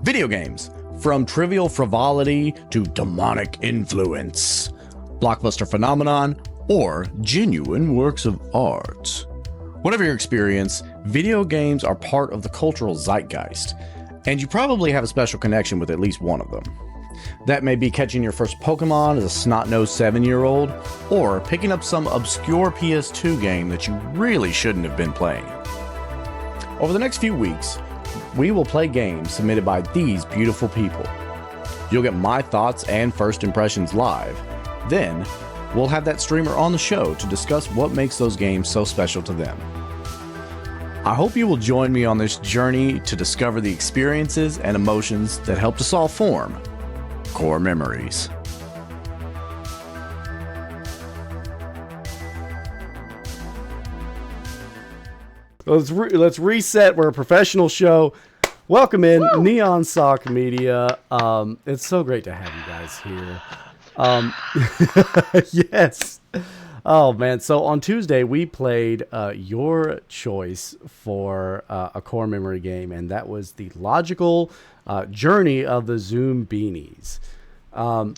Video games, from trivial frivolity to demonic influence, blockbuster phenomenon, or genuine works of art. Whatever your experience, video games are part of the cultural zeitgeist, and you probably have a special connection with at least one of them. That may be catching your first Pokemon as a snot-nosed 7-year-old, or picking up some obscure PS2 game that you really shouldn't have been playing. Over the next few weeks, we will play games submitted by these beautiful people. You'll get my thoughts and first impressions live. Then, we'll have that streamer on the show to discuss what makes those games so special to them. I hope you will join me on this journey to discover the experiences and emotions that helped us all form Core Memories. Let's reset. We're a professional show. Welcome in Neonsockmedia. It's so great to have you guys here. Yes. Oh man. So on Tuesday we played your choice for a core memory game, and that was the logical journey of the Zoombinis.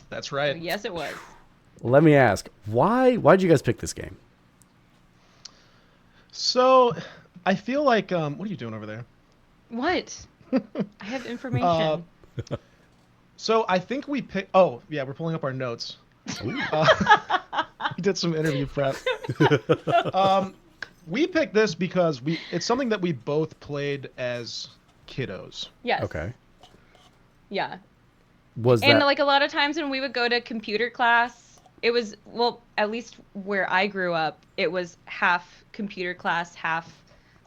That's right. Yes, it was. Let me ask, why did you guys pick this game? So, I feel like what are you doing over there? What? I have information. So I think we picked. Oh yeah, we're pulling up our notes. We did some interview prep. We picked this because it's something that we both played as kiddos. Yes. Okay. Yeah. Was And that like a lot of times when we would go to computer class, it was, well, at least where I grew up, it was half computer class, half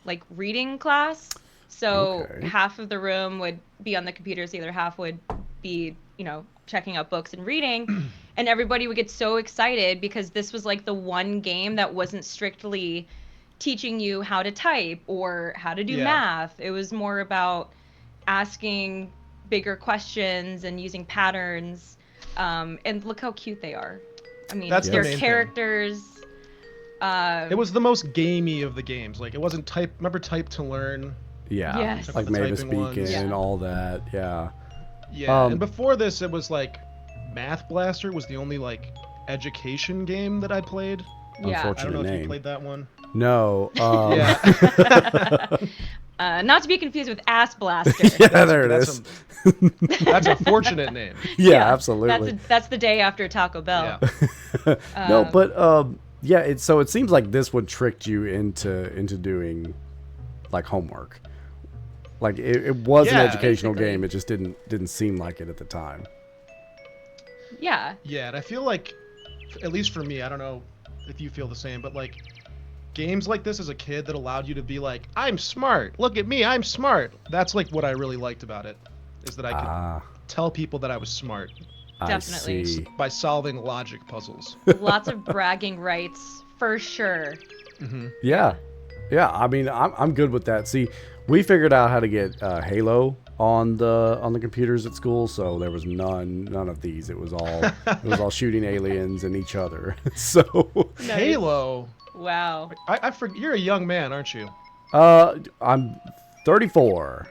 like reading class. So Okay. half of the room would be on the computers, the other half would be, checking out books and reading. And everybody would get so excited because this was like the one game that wasn't strictly teaching you how to type or how to do math. It was more about asking bigger questions and using patterns. And look how cute they are. I mean, That's the they're main thing. characters. It was the most gamey of the games. Like it wasn't type. Remember Type to Learn? yeah, Yes. like The Mavis typing ones. Beacon Yeah. and all that. Yeah. Yeah. And before this, it was like Math Blaster was the only like education game that I played. Yeah. I don't know Unfortunate if name. you played that one. No. Yeah. Not to be confused with Ass Blaster. Yeah, there it that's is. That's a fortunate name. Yeah, absolutely. That's the day after Taco Bell. Yeah. No, but yeah. So it seems like this one tricked you into doing like homework. Like it was an Yeah. educational Basically. game. It just didn't seem like it at the time. Yeah. Yeah, and I feel like, at least for me, I don't know if you feel the same, but like games like this as a kid that allowed you to be like, I'm smart. Look at me, I'm smart. That's like what I really liked about it, is that I could tell people that I was smart Definitely. I see. by solving logic puzzles. Lots of bragging rights for sure. Yeah, yeah. I mean, I'm good with that. See, we figured out how to get Halo on the computers at school, so there was none of these. It was all shooting aliens and each other. So Nice. Halo. Wow. I forget, you're a young man, aren't you? I'm 34.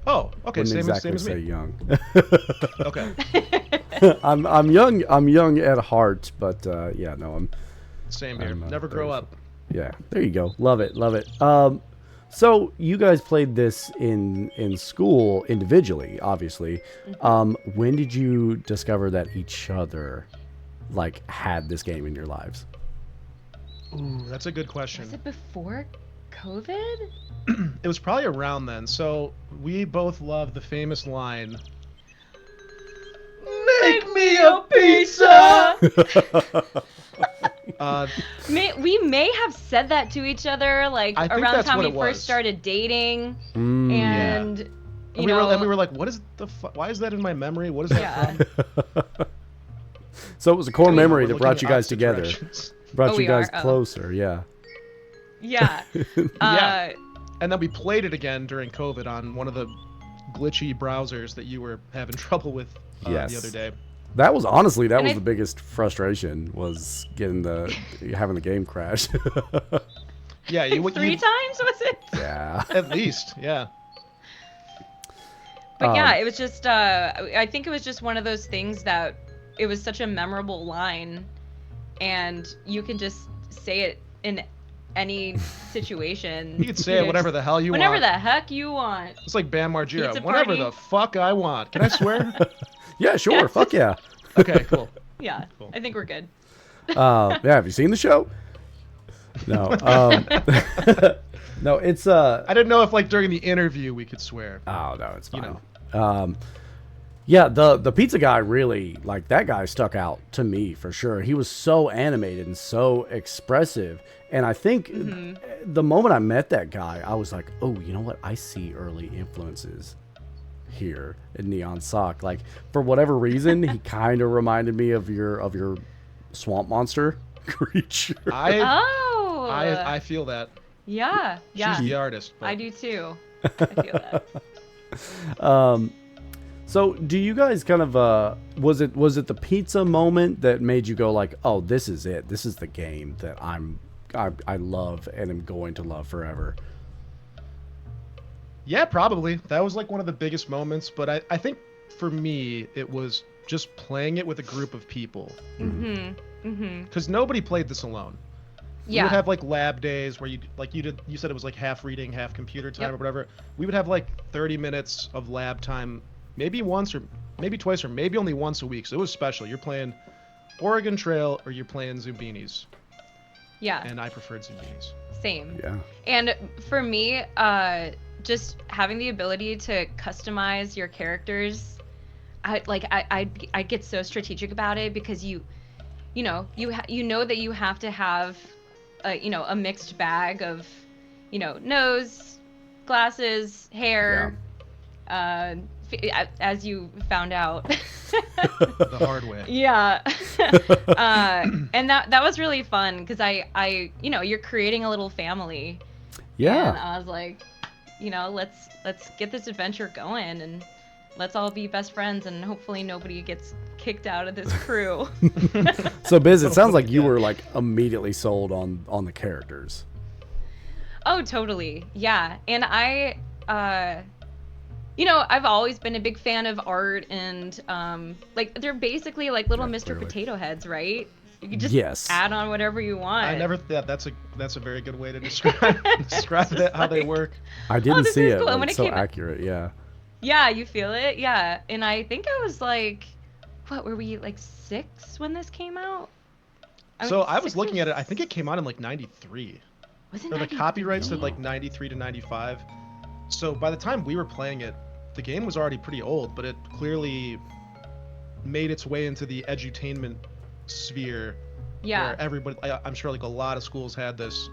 Oh, okay, Wouldn't same exactly as say me. young. Okay, I'm young. I'm young at heart, but yeah, no, I'm. same here. I'm, Never grow 34. up. Yeah, there you go. Love it, love it. So you guys played this in school individually, obviously. When did you discover that each other like had this game in your lives? Ooh, that's a good question. Was it before COVID? It was probably around then. So we both love the famous line, "Make me a pizza." We may have said that to each other like I think around the that's time what we it was. first started dating, Mm. and And you we know, were like, "What is why is that in my memory? What is that Yeah. from?" So it was a core memory We're that brought looking you guys opposite together, directions. brought Oh, you we guys are? Oh. closer. Yeah. yeah. Yeah. And then we played it again during COVID on one of the glitchy browsers that you were having trouble with Yes. the other day. That was honestly And was I- the biggest frustration, was having the game crash. Yeah, you, Three times was it? Yeah. at least, yeah. But yeah, it was just I think it was just one of those things that it was such a memorable line, and you can just say it in any situation. You can say it whatever the hell you whenever want. the heck you want. It's like Bam Margera. Pizza Whatever party. the fuck I want. Can I swear? Yeah, sure. Fuck yeah. Okay, cool. Yeah, Cool. I think we're good. Yeah, have you seen the show? No. No, it's I didn't know if like during the interview we could swear. Oh no, it's fine. You know. Yeah, the pizza guy really, like, that guy stuck out to me for sure. He was so animated and so expressive. And I think the moment I met that guy, I was like, oh, you know what? I see early influences here in Neon Sock. Like, for whatever reason, he kind of reminded me of your swamp monster creature. I feel that. Yeah, yeah. She's the artist. But... I do too. I feel that. So, do you guys kind of was it the pizza moment that made you go like, "Oh, this is it. This is the game that I love and am going to love forever." Yeah, probably. That was like one of the biggest moments, but I think for me it was just playing it with a group of people. Because nobody played this alone. We would have like lab days where you said it was like half reading, half computer time or whatever. We would have like 30 minutes of lab time, maybe once or maybe twice or maybe only once a week. So it was special. You're playing Oregon Trail or you're playing Zoombinis. Yeah. And I preferred Zoombinis. Same. Yeah. And for me, just having the ability to customize your characters, I get so strategic about it because you know that you have to have a mixed bag of nose, glasses, hair, as you found out. The hard way. Yeah. And that was really fun because I you're creating a little family. Yeah. And I was like, let's get this adventure going and let's all be best friends and hopefully nobody gets kicked out of this crew. So Biz, it sounds like you were like immediately sold on the characters. Oh, totally. Yeah. And I've always been a big fan of art and like they're basically like little Mr. Clearly. Potato Heads, right? You can just add on whatever you want. I never thought that's a very good way to describe how they work. I didn't this see is it, cool. but And when it's it so came out- accurate. Yeah. Yeah, you feel it. Yeah. And I think I was like, what were we, like 6 when this came out? So I was 6 looking or at it. I think it came out in like 93. Was it Or the 93? copyright said like 93 to 95. So by the time we were playing it, the game was already pretty old, but it clearly made its way into the edutainment sphere. Yeah. Where everybody, I'm sure like a lot of schools had this.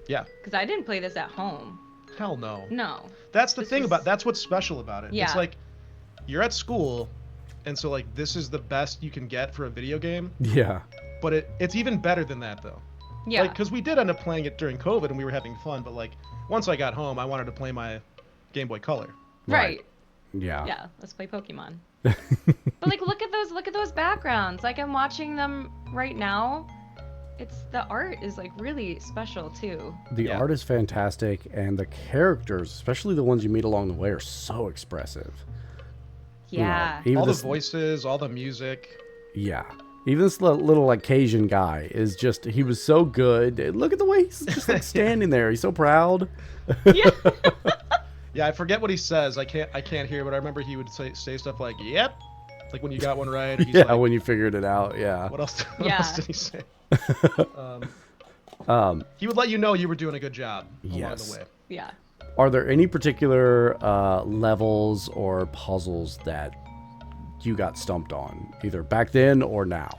Yeah. Because I didn't play this at home. Hell no. No. That's the This thing was- about, that's what's special about it. Yeah. It's like, you're at school, and so like this is the best you can get for a video game, Yeah. but it's even better than that though. Yeah. Like, because we did end up playing it during COVID and we were having fun, but like once I got home, I wanted to play my Game Boy Color. right. Yeah. Yeah. Let's play Pokemon. But like, look at those backgrounds. Like I'm watching them right now. The art is like really special too. The Yeah. art is fantastic, and the characters, especially the ones you meet along the way, are so expressive. Yeah. Even All the this, voices, all the music. yeah. Even this little like Cajun guy is he was so good. Look at the way he's just like standing there. He's so proud. Yeah. Yeah, I forget what he says. I can't hear, but I remember he would say stuff like "Yep," like when you got one right. Or he's Yeah, like, when you figured it out. Yeah. what else? What Yeah. else did he say? He would let you know you were doing a good job along Yes. the way. Yeah. Are there any particular levels or puzzles that you got stumped on, either back then or now?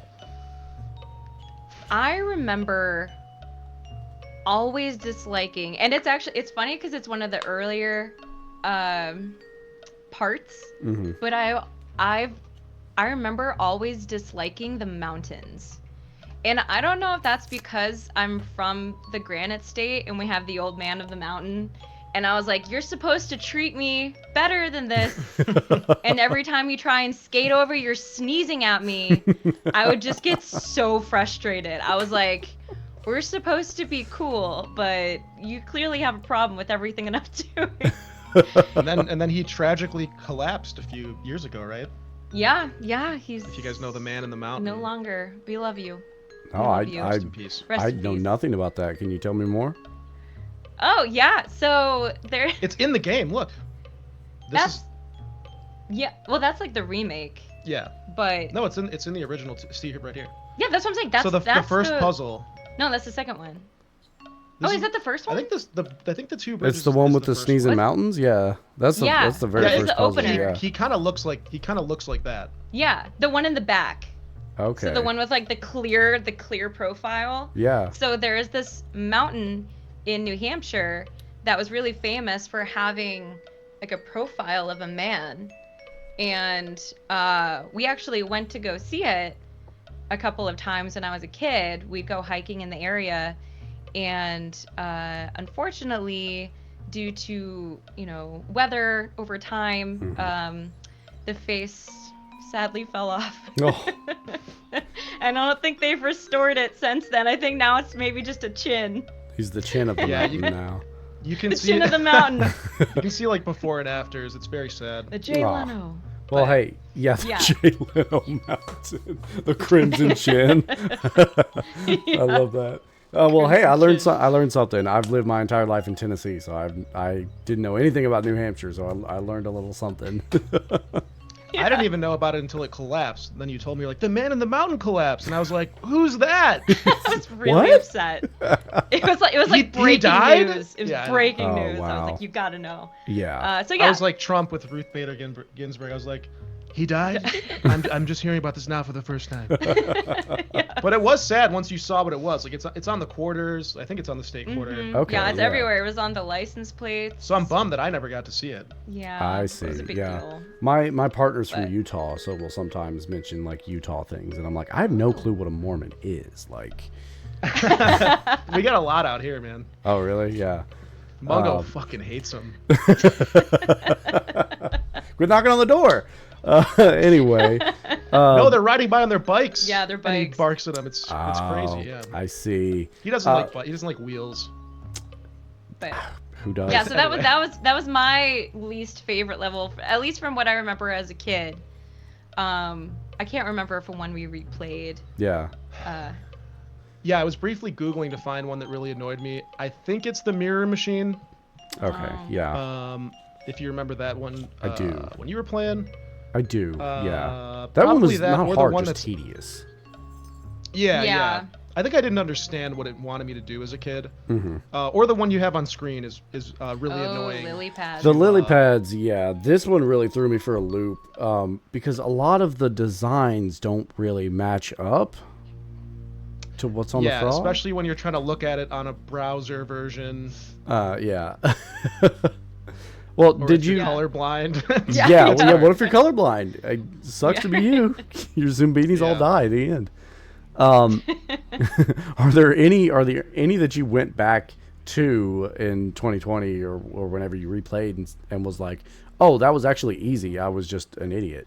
I remember always disliking, and it's funny because it's one of the earlier parts, but I remember always disliking the mountains. And I don't know if that's because I'm from the Granite State and we have the old man of the mountain. And I was like, you're supposed to treat me better than this. And every time you try and skate over, you're sneezing at me. I would just get so frustrated. I was like, we're supposed to be cool, but you clearly have a problem with everything that I'm doing. and then he tragically collapsed a few years ago, right? Yeah, he's If you guys know the man in the mountain. no longer. We love you. Oh, love you. Rest in peace. Rest I in know peace. nothing about that. Can you tell me more? Oh yeah, so there. It's in the game. Look. That's yeah. Well, that's like the remake, Yeah. but No, it's in the original. See it right here. yeah, that's what I'm saying. That's So the that's first puzzle. No, that's the second one. This Is that the first one? I think the two bridges. It's the one is with the first sneezing one. mountains. Yeah, that's the Yeah. that's the very Yeah, it's first the puzzle. opener. Yeah. He kind of looks like that. Yeah, the one in the back. Okay. So the one with like the clear profile. Yeah. So there is this mountain in New Hampshire that was really famous for having like a profile of a man, and we actually went to go see it a couple of times when I was a kid. We'd go hiking in the area, and unfortunately, due to weather over time, the face sadly fell off. Oh. And I don't think they've restored it since then. I think now it's maybe just a chin. He's the chin of the Yeah, mountain now. You can The see chin of the mountain. you can see like before and afters. It's very sad. The Jay Aw. Leno. Well, But- hey, yeah, the Yeah. Jay Leno mountain, the crimson chin. I love that. Well, hey, I learned Crimson I learned something. I've lived my entire life in Tennessee, so I didn't know anything about New Hampshire, so I learned a little something. I didn't even know about it until it collapsed. Then you told me, you're like, the man in the mountain collapsed, and I was like, who's that? I was really What? upset. It was like He breaking died? news. It was Yeah, I know. breaking Oh, news. I wow. was like, you gotta know. Yeah. So I yeah. was like Trump with Ruth Bader Ginsburg. I was like, he died? I'm just hearing about this now for the first time. But it was sad once you saw what it was. Like it's on the quarters. I think it's on the state quarter. Mhm. Okay, Yeah, it's yeah. everywhere. It was on the license plates. So I'm bummed that I never got to see it. Yeah. I It see. was a big Yeah. deal. My partner's But- from Utah, so we'll sometimes mention like Utah things, and I'm like, I have no clue what a Mormon is. Like, We got a lot out here, man. oh really? Yeah. Mungo fucking hates them. Quit knocking on the door. Anyway. No, they're riding by on their bikes. Yeah, their And he bikes. barks at them. It's crazy. Yeah. I see. He doesn't like wheels. But Who does? yeah, so that was my least favorite level, at least from what I remember as a kid. I can't remember if one we replayed. Yeah. Yeah, I was briefly Googling to find one that really annoyed me. I think it's the mirror machine. Okay. Yeah. If you remember that one. I do. When you were playing. I do. Yeah. That one probably was that, not or the hard, one just that's- tedious. Yeah, Yeah. yeah. I think I didn't understand what it wanted me to do as a kid. hmm Or the one you have on screen is really annoying. Lily pads. The lily pads, yeah. This one really threw me for a loop because a lot of the designs don't really match up to what's on the Yeah, frog. especially when you're trying to look at it on a browser version. Yeah. Well, Or did if you're you? colorblind. Yeah. Well, yeah. What if you're colorblind? It sucks to be you. Your Zoombinis all Yeah. die at the end. Are there any that you went back to in 2020 or whenever you replayed and was like, oh, that was actually easy. I was just an idiot.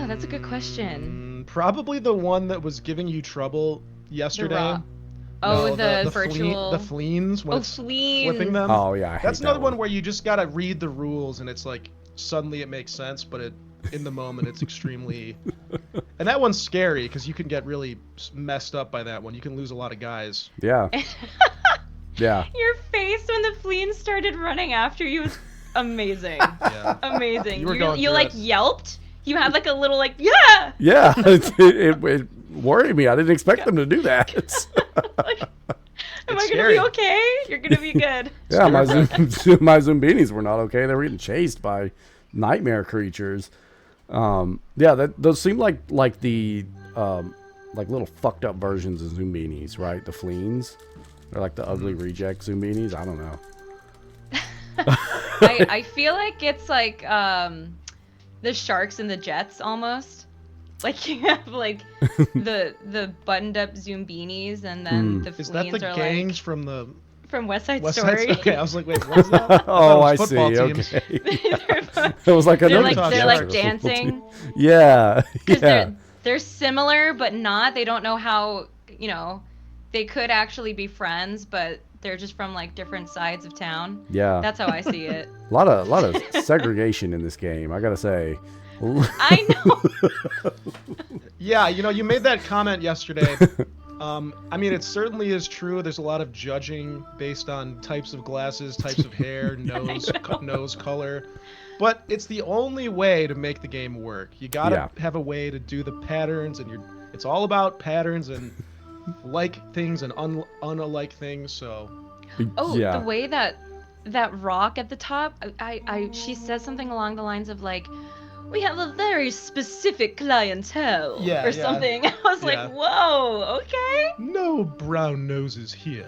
That's a good question. Probably the one that was giving you trouble yesterday. raw- Oh, the virtual. the fleens when Oh, it's fleens. flipping them. Oh yeah, I hate That's that another one where you just gotta read the rules and it's like suddenly it makes sense, but in the moment it's extremely. And that one's scary because you can get really messed up by that one. You can lose a lot of guys. Yeah. Yeah. Your face when the fleens started running after you was amazing. Yeah. Amazing. You were You going through like it. yelped. You had like a little like yeah. Yeah. It worried me. I didn't expect them to do that. Like, am I gonna scary. be okay? You're gonna be good. Yeah, my Zoombinis were not okay. They were getting chased by nightmare creatures. Yeah, those seem like the like little fucked up versions of Zoombinis, right? The fleens. They're like the ugly reject Zoombinis. I don't know. I feel like it's like the sharks and the jets almost. Like you have like the buttoned up Zoombinis and then the Is that fleens the are gangs like from the from West Side West Story. Side? Okay, I was like, wait, what's that? Oh, I thought it was see. football teams. Okay. they're It was like they're another. like talk they're sharks. like dancing. Yeah. Because Yeah. they're similar but not. They don't know how, they could actually be friends, but they're just from like different sides of town. Yeah. That's how I see it. A lot of segregation in this game, I gotta say. I know. Yeah, you made that comment yesterday. I mean, it certainly is true. There's a lot of judging based on types of glasses, types of hair, nose color. But it's the only way to make the game work. You gotta have a way to do the patterns, and it's all about patterns and like things and unlike things. So. Oh, the way that rock at the top, she says something along the lines of like, we have a very specific clientele, or something. I was like, whoa, okay. No brown noses here.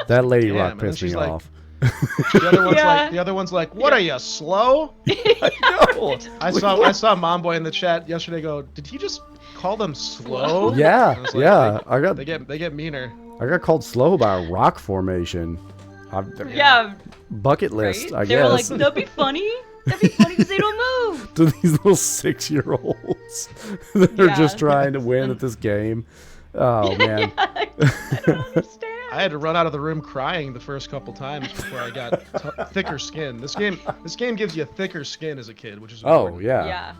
That lady rock pissed me off. The other one's like, what are you, slow? No. I saw Momboy in the chat yesterday go, did he just call them slow? Yeah, I was like, they they get meaner. I got called slow by a rock formation. Bucket list, right? I they guess. They were like, that'd be funny. That'd be funny because they don't move. To these little 6-year-olds that are just trying to win at this game. Oh, man. I don't understand. I had to run out of the room crying the first couple times before I got thicker skin. This game gives you thicker skin as a kid, which is important. Yeah.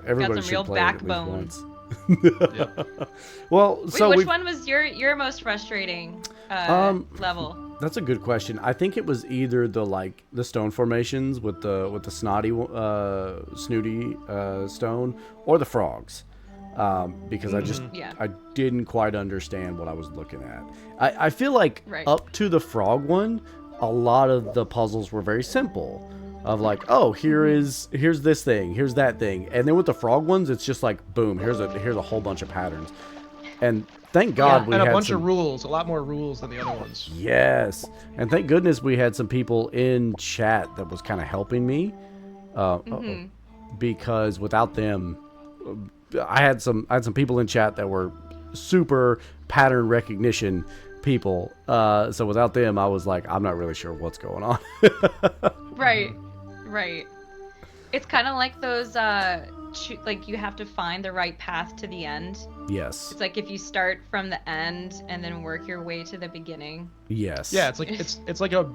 Everybody got some should real play backbone. it at least once. Well, wait, so which one was your most frustrating level? That's a good question. I think it was either the stone formations with the snooty stone, or the frogs, because I didn't quite understand what I was looking at. I feel like up to the frog one, a lot of the puzzles were very simple. Of like, oh, here's this thing, here's that thing, and then with the frog ones, it's just like, boom, here's a whole bunch of patterns, and thank God we had a bunch of rules, a lot more rules than the other ones. Yes, and thank goodness we had some people in chat that was kind of helping me, because without them, I had some people in chat that were super pattern recognition people. So without them, I was like, I'm not really sure what's going on. Right. It's kind of like those, like you have to find the right path to the end. Yes. It's like if you start from the end and then work your way to the beginning. Yes. Yeah, it's like a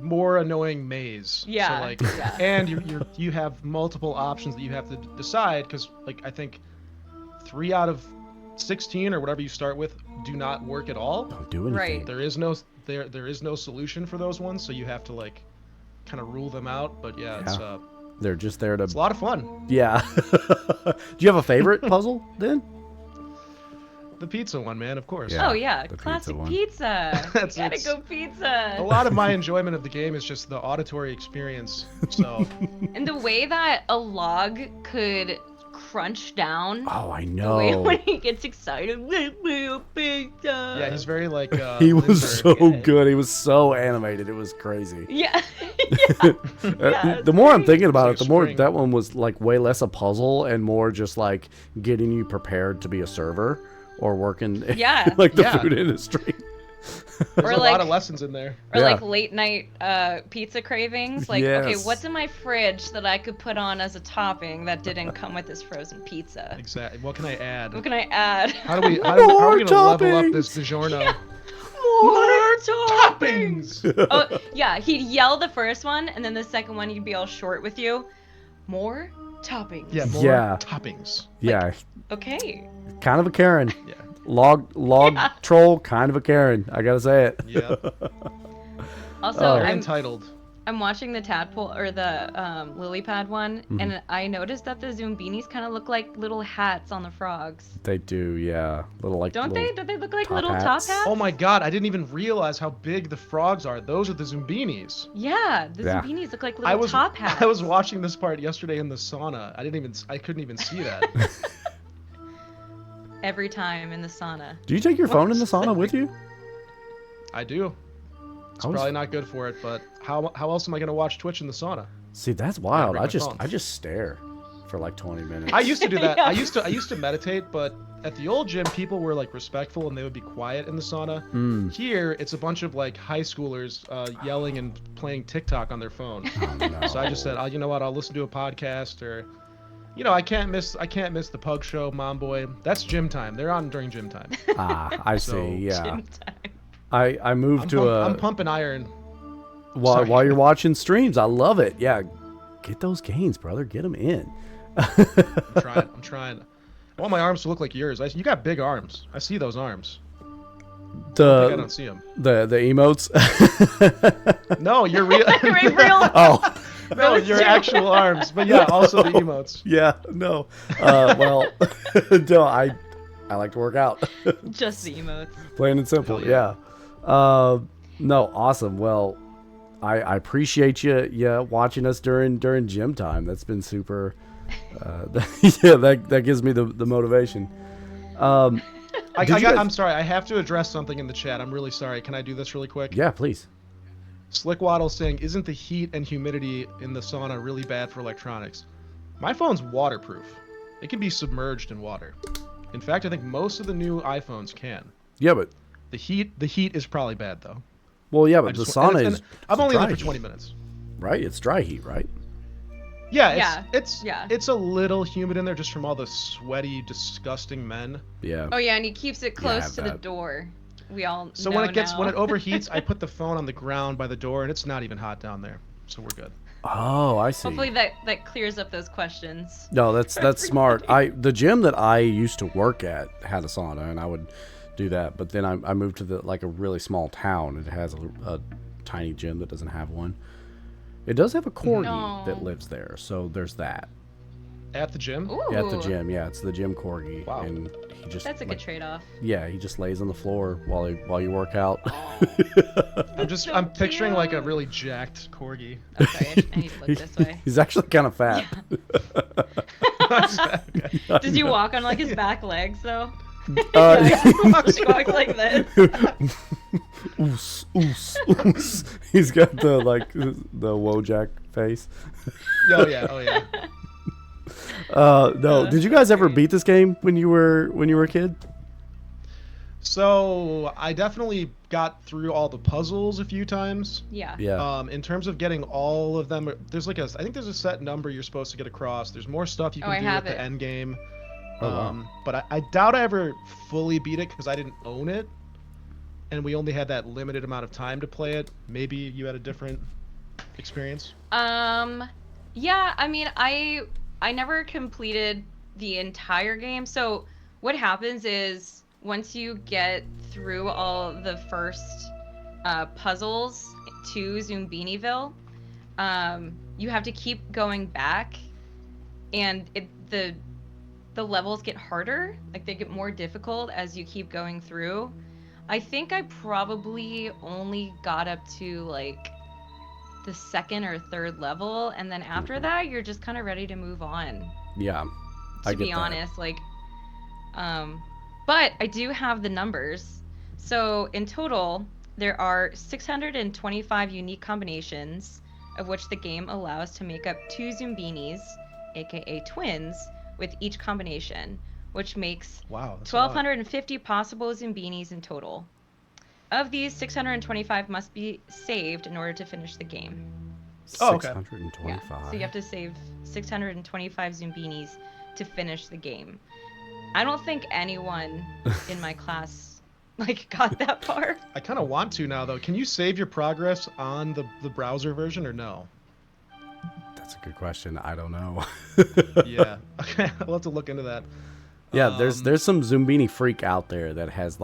more annoying maze. Yeah. So like, and you have multiple options that you have to decide, because like I think 3 out of 16 or whatever you start with do not work at all. Don't do anything. Right. There is no solution for those ones, so you have to like kind of rule them out. But it's they're just there to. It's a lot of fun. Yeah. Do you have a favorite puzzle then? The pizza one, man, of course. Oh yeah, the classic pizza. Gotta go pizza. A lot of my enjoyment of the game is just the auditory experience. So. And the way that a log could crunch down. Oh, I The know. way when he gets excited, pizza. Yeah, he's very like. He was so good. good. He was so animated. It was crazy. Yeah. The more I'm thinking about it, the more spring. that one was like way less a puzzle and more just like getting you prepared to be a server or working Yeah. like the food industry. There's Or a like- lot of lessons in there. Or Yeah. like late night pizza cravings. Like, okay, Yes. what's in my fridge that I could put on as a topping that didn't come with this frozen pizza? Exactly. What can I add? What can I add? How are we gonna level up toppings! this DiGiorno? More Toppings! Oh, yeah, he'd yell the first one, and then the second one he'd be all short with you. More toppings. Yeah, more Yeah. toppings. Yeah, Okay. kind of a Karen. Yeah. Log troll, kind of a Karen. I gotta say it. Yeah. Also, Oh. Very I'm entitled. watching the tadpole or the lily pad one, Mm-hmm. and I noticed that the Zoombinis kind of look like little hats on the frogs. They do, yeah. Little like. Don't they? little- Don't they look like top little hats. top hats? Oh my god, I didn't even realize how big the frogs are. Those are the Zoombinis. Yeah, the Yeah. Zoombinis look like little top hats. I was watching this part yesterday in the sauna. I couldn't even see that. Every time in the sauna. Do you take your phone in the sauna with you? I do. It's I was- probably not good for it, but how else am I gonna watch Twitch in the sauna? See, that's wild. bring I my just phone. I just stare for like 20 minutes. I used to do that. Yeah. I used to meditate, but at the old gym, people were like respectful and they would be quiet in the sauna. Mm. Here, it's a bunch of like high schoolers yelling and playing TikTok on their phone. Oh, no. So I just said, you know what? I'll listen to a podcast, or, I can't miss the Pug Show, Mom Boy. That's gym time. They're on during gym time. I So- see. Yeah. Gym time. I moved to I'm pumping iron. while you're watching streams. I love it. Yeah, get those gains, brother. Get them in. I'm trying. I want my arms to look like yours. You got big arms. I see those arms. I don't see them. The emotes. No, you're real. Real. Oh. No, your actual arms. But yeah, also the emotes. Yeah, no. Well, no, I like to work out. Just the emotes. Plain and simple, yeah. No, awesome. Well, I appreciate you watching us during gym time. That's been super. That gives me the motivation. I'm sorry. I have to address something in the chat. I'm really sorry. Can I do this really quick? Yeah, please. Slickwaddle saying, isn't the heat and humidity in the sauna really bad for electronics? My phone's waterproof. It can be submerged in water. In fact, I think most of the new iPhones can. Yeah, but the heat is probably bad though. Well, yeah, but the sauna is. I've only dry lived for heat, 20 minutes. right? It's dry heat, right? Yeah, it's a little humid in there just from all the sweaty, disgusting men. Yeah. Oh yeah, and he keeps it close have to the that. door. We all So know when it now. overheats, I put the phone on the ground by the door, and it's not even hot down there, so we're good. Oh, I see. Hopefully that clears up those questions. No, that's smart. The gym that I used to work at had a sauna, and I would do that. But then I moved to a really small town. It has a tiny gym that doesn't have one. It does have a corgi that lives there, so there's that. At the gym? Ooh. At the gym, yeah, it's the gym corgi. Wow. And he just That's a good trade-off. Yeah, he just lays on the floor while you work out. I'm picturing like a really jacked corgi. Okay, I need to look this way. He's actually kind of fat. Does he walk on like his back legs though? He He walks like this. oos, oos, oos. He's got the Wojak face. Oh yeah. No, did you guys ever beat this game when you were a kid? So I definitely got through all the puzzles a few times. Yeah. Yeah. In terms of getting all of them, I think there's a set number you're supposed to get across. There's more stuff you can do at the end game. Oh, wow. But I doubt I ever fully beat it because I didn't own it, and we only had that limited amount of time to play it. Maybe you had a different experience. Yeah. I mean, I never completed the entire game. So what happens is once you get through all the first puzzles to Zombiniville, you have to keep going back, and the levels get harder. Like they get more difficult as you keep going through. I think I probably only got up to like the second or third level, and then after that you're just kind of ready to move on. Yeah. To be honest, like but I do have the numbers. So in total there are 625 unique combinations, of which the game allows to make up 2 Zoombinis, aka twins, with each combination, which makes 1,250 possible Zoombinis in total. Of these, 625 must be saved in order to finish the game. Oh, okay. 625. Yeah. So you have to save 625 Zoombinis to finish the game. I don't think anyone in my class got that far. I kind of want to now though. Can you save your progress on the browser version or no? That's a good question. I don't know. Yeah. Okay. I'll have to look into that. Yeah, there's some Zoombini freak out there that has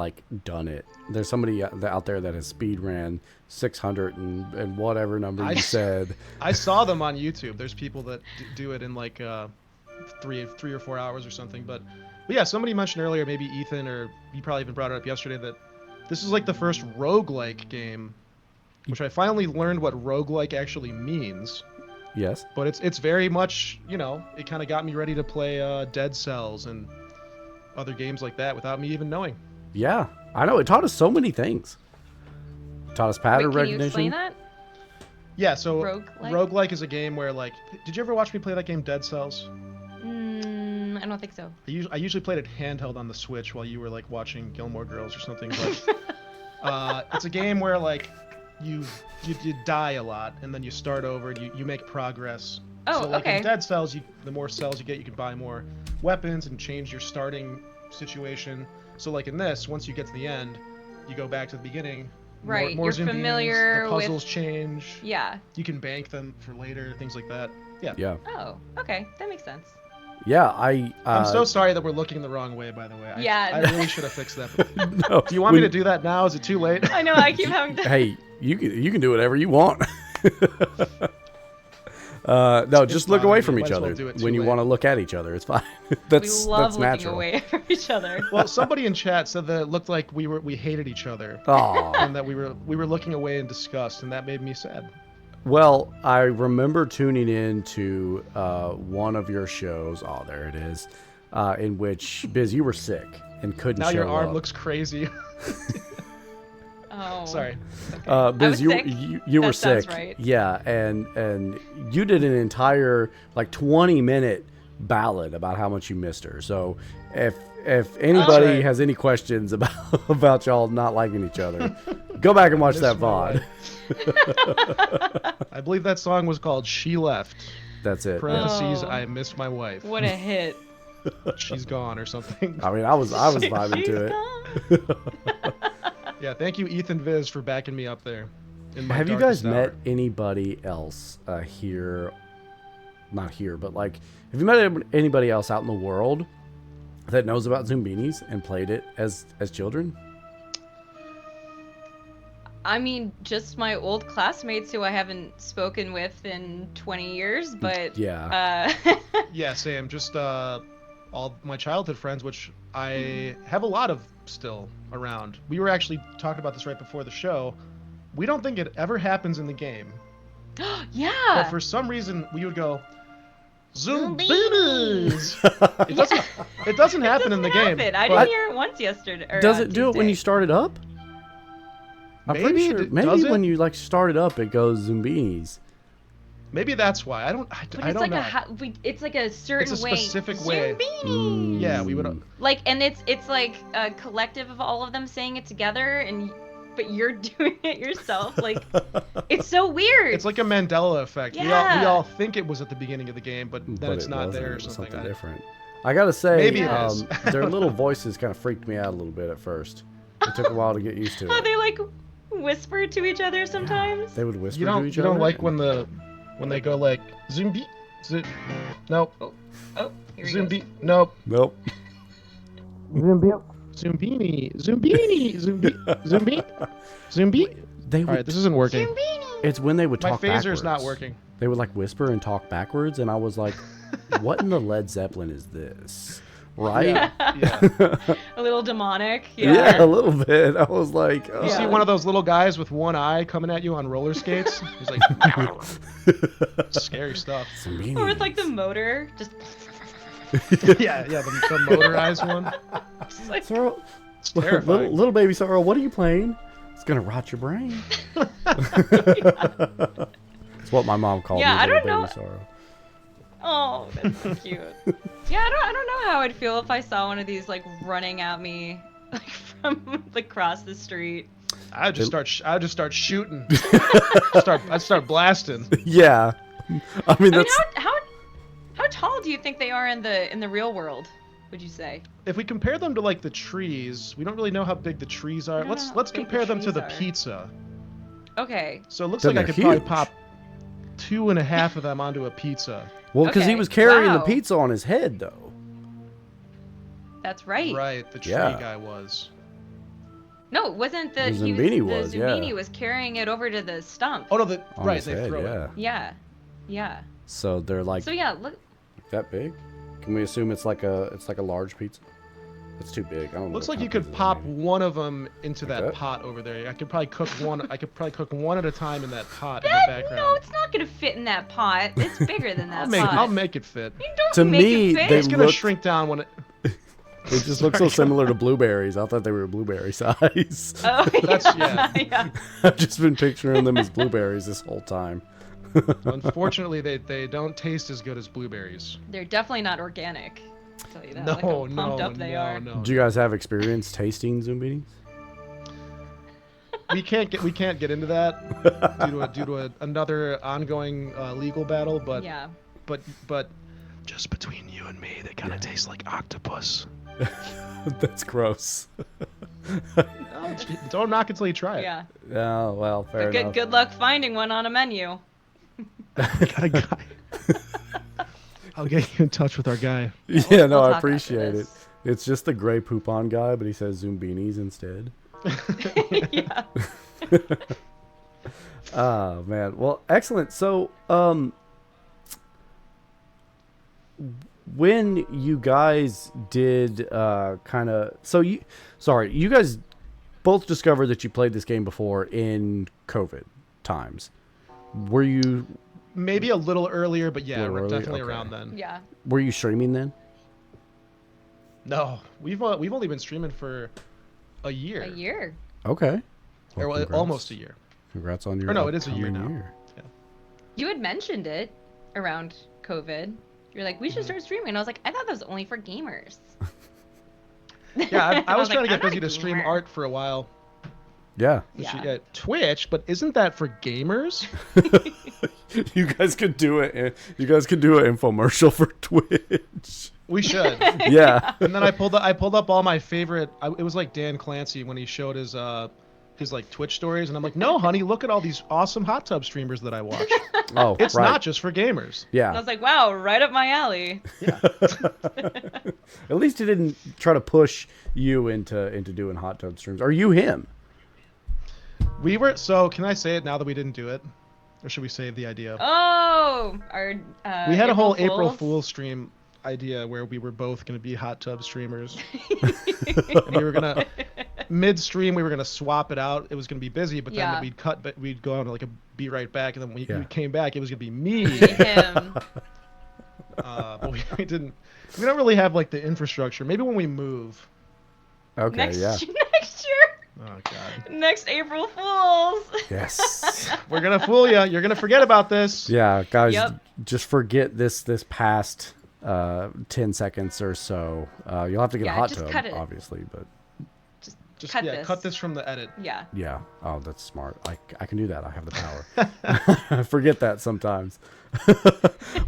done it. There's somebody out there that has speed ran 600 and whatever number you said. I saw them on YouTube. There's people that do it in 3 or 4 hours or something. But yeah, somebody mentioned earlier, maybe Ethan, or you probably even brought it up yesterday, that this is the first roguelike game, which I finally learned what roguelike actually means. Yes. But it's very much, it kind of got me ready to play Dead Cells and other games like that without me even knowing. Yeah, I know. It taught us so many things. It taught us pattern Wait, can recognition. you explain that? Yeah, so Roguelike? roguelike is a game where, did you ever watch me play that game Dead Cells? I don't think so. I usually played it handheld on the Switch while you were watching Gilmore Girls or something. But it's a game where you die a lot and then you start over and you make progress. Oh, so okay. In Dead Cells, the more cells you get, you can buy more weapons and change your starting situation. So in this, once you get to the end, you go back to the beginning. Right, More you're Zoombinis, familiar the puzzles with... change. Yeah. You can bank them for later, things like that. Yeah. Yeah. Oh, okay, that makes sense. Yeah, I'm so sorry that we're looking the wrong way, by the way. Yeah. I really should have fixed that. no, Do you want me to do that now? Is it too late? I know, I keep having to... Hey, you can do whatever you want. No, just look away from Might each as well other do it too when you late. want to look at each other. It's fine. We that's love looking natural. away from each other. Well, somebody in chat said that it looked like we hated each other. Aw. And that we were looking away in disgust, and that made me sad. Well, I remember tuning in to one of your shows. Oh, there it is. In which, Biz, you were sick and couldn't Now show your arm up. looks crazy. Oh. Sorry. Biz, was you sick. you were That sounds sick. right. Yeah, and you did an entire like 20-minute ballad about how much you missed her. So if anybody right. has any questions about y'all not liking each other, go back and watch that Miss my VOD. I believe that song was called "She Left." That's it. Parentheses, Oh. I miss my wife. What a hit. She's gone or something. I mean, I was vibing to it. Yeah, thank you, Ethan Viz, for backing me up there. In my Have you guys darkest met hour. anybody else here? Not here, but like, have you met anybody else out in the world that knows about Zoombinis and played it as children? I mean, just my old classmates who I haven't spoken with in 20 years, but... Yeah. Yeah, same. Just all my childhood friends, which I have a lot of still around. We were actually talking about this right before the show. We don't think it ever happens in the game. But Yeah! for some reason, we would go, Zoombinis! It doesn't happen in the game. I but didn't hear it once yesterday. Or Does on it do it when you Tuesday. start it up? I'm Maybe pretty sure. it Maybe does when it? you like start it up, it goes Zoombinis. Maybe that's why. I don't But know. it's like a certain It's a way. specific way. Zoombinis! Yeah, we would. Like, and it's like a collective of all of them saying it together, but you're doing it yourself. Like, it's so weird. It's like a Mandela effect. We Yeah. all think it was at the beginning of the game, but then But it's it not wasn't. there or It was something. different. I gotta say, Maybe it is. their little voices kind of freaked me out a little bit at first. It took a while to get used to Oh, it. they like whisper to each other sometimes. They would whisper You to don't each you other. don't like when they go like Zoombi, nope, Oh, here he Zoombi, goes. nope, Nope. Zoombi, Zoombi. They All would. right, this isn't working. It's when they would My talk phaser's backwards. not working. They would like whisper and talk backwards, and I was like, "What in the Led Zeppelin is this?" Right? Yeah. A little demonic. Yeah, Yeah. a little bit. I was like, You oh. see one of those little guys with one eye coming at you on roller skates? He's like, scary stuff. Zoombinis. Or with like the motor, just Yeah, the motorized one. just like Sorrow, It's terrifying. little baby Sorrow, what are you playing? It's gonna rot your brain. It's what my mom called Yeah, me. I Little don't know- baby Sorrow. oh, that's so cute. Yeah, I don't know how I'd feel if I saw one of these like running at me like from across the street. I'd just start shooting. I'd start blasting. Yeah, I mean I mean, that's how tall do you think they are in the real world? Would you say? If we compare them to like the trees, we don't really know how big the trees are. I don't know how Let's big the compare them to trees the are. pizza. Okay. So it looks Then like I they're could probably huge. pop 2.5 of them onto a pizza. well because he Okay, was carrying the wow. pizza on his head though. That's right. Right, the tree Yeah. guy was. No, it wasn't the Zombini was, the yeah. Zombini was carrying it over to the stump. Oh no, On right, his they head, throw yeah. it. Yeah. Yeah. So they're like So yeah, look. that big. Can we assume it's like a large pizza? It's too big. I don't know. Looks what like you kind of could pizza pop they make. one of them into Like that that? pot over there. I could probably cook one. I could probably cook one at a time in that pot in That, the background. no, it's not gonna fit in that pot. It's bigger than that pot. I'll make it fit. You don't To make me, it fit. they It's gonna looked- shrink down when it. They just look so similar to blueberries. I thought they were blueberry size. Oh, That's- yeah. yeah. yeah. I've just been picturing them as blueberries this whole time. Unfortunately, they don't taste as good as blueberries. They're definitely not organic. I'll tell you that. No, Look how no, pumped up they no, are. no. Do you guys have experience tasting Zoombinis? We can't get into that due to another ongoing legal battle. But Yeah. but just between you and me, they kind of taste like octopus. That's gross. Don't knock until you try it. Yeah. Oh, well, fair But enough. good luck finding one on a menu. I got a guy. I'll get you in touch with our guy. Yeah, We'll no, I talk after appreciate it. this. It's just the gray poupon guy, but he says Zoombinis instead. Yeah. Oh, man. Well, excellent. So, when you guys did you guys both discovered that you played this game before in COVID times. Were you Maybe a little earlier, but yeah, Little we're early? definitely Okay. around then. Yeah. were you streaming then? No, we've only been streaming for a year. A year. Okay. Or Well, congrats. almost a year. Congrats on your Or no, it is a year upcoming now. year. You had mentioned it around COVID. You're like, we should start streaming. And I was like, I thought that was only for gamers. Yeah, I was trying to like, get I'm busy not a to stream gamer. art for a while. Yeah. Yeah. Twitch, but isn't that for gamers? You guys could do it. You guys could do an infomercial for Twitch. We should. Yeah. And then I pulled up all my favorite. It was like Dan Clancy when he showed his like Twitch stories, and I'm like, no, honey, look at all these awesome hot tub streamers that I watch. Oh, It's right. not just for gamers. And I Yeah. was like, wow, right up my alley. At least he didn't try to push you into doing hot tub streams. Are you him? We were so. Can I say it now that we didn't do it, or should we save the idea? Oh, our We had a whole April April Fools. Fool's stream idea where we were both going to be hot tub streamers. And we were going to, mid-stream, we were going to swap it out. It was going to be busy, but then Yeah. we'd cut, but we'd go on like a be right back. And then when Yeah. we came back, it was going to be me. Him. But we didn't, we don't really have like the infrastructure. Maybe when we move. Okay, next, yeah. next year. Oh, God. Next April Fools. Yes. We're going to fool you. You're going to forget about this. Yeah, guys, Yep. just forget this past 10 seconds or so. You'll have to get a Yeah, hot just tub, cut it. obviously, but Just Cut yeah, this. cut this from the edit. Yeah. yeah. Oh, that's smart. I can do that. I have the power. I forget that sometimes.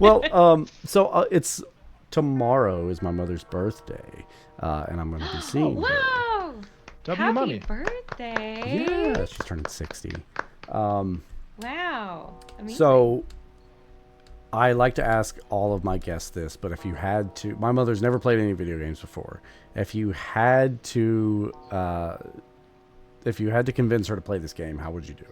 Well, so it's tomorrow is my mother's birthday, and I'm going to be seeing her. Wow. W Happy mommy. birthday. Yeah, she's turning 60. Wow. Amazing. So I like to ask all of my guests this, but if you had to, my mother's never played any video games before. If you had to convince her to play this game, how would you do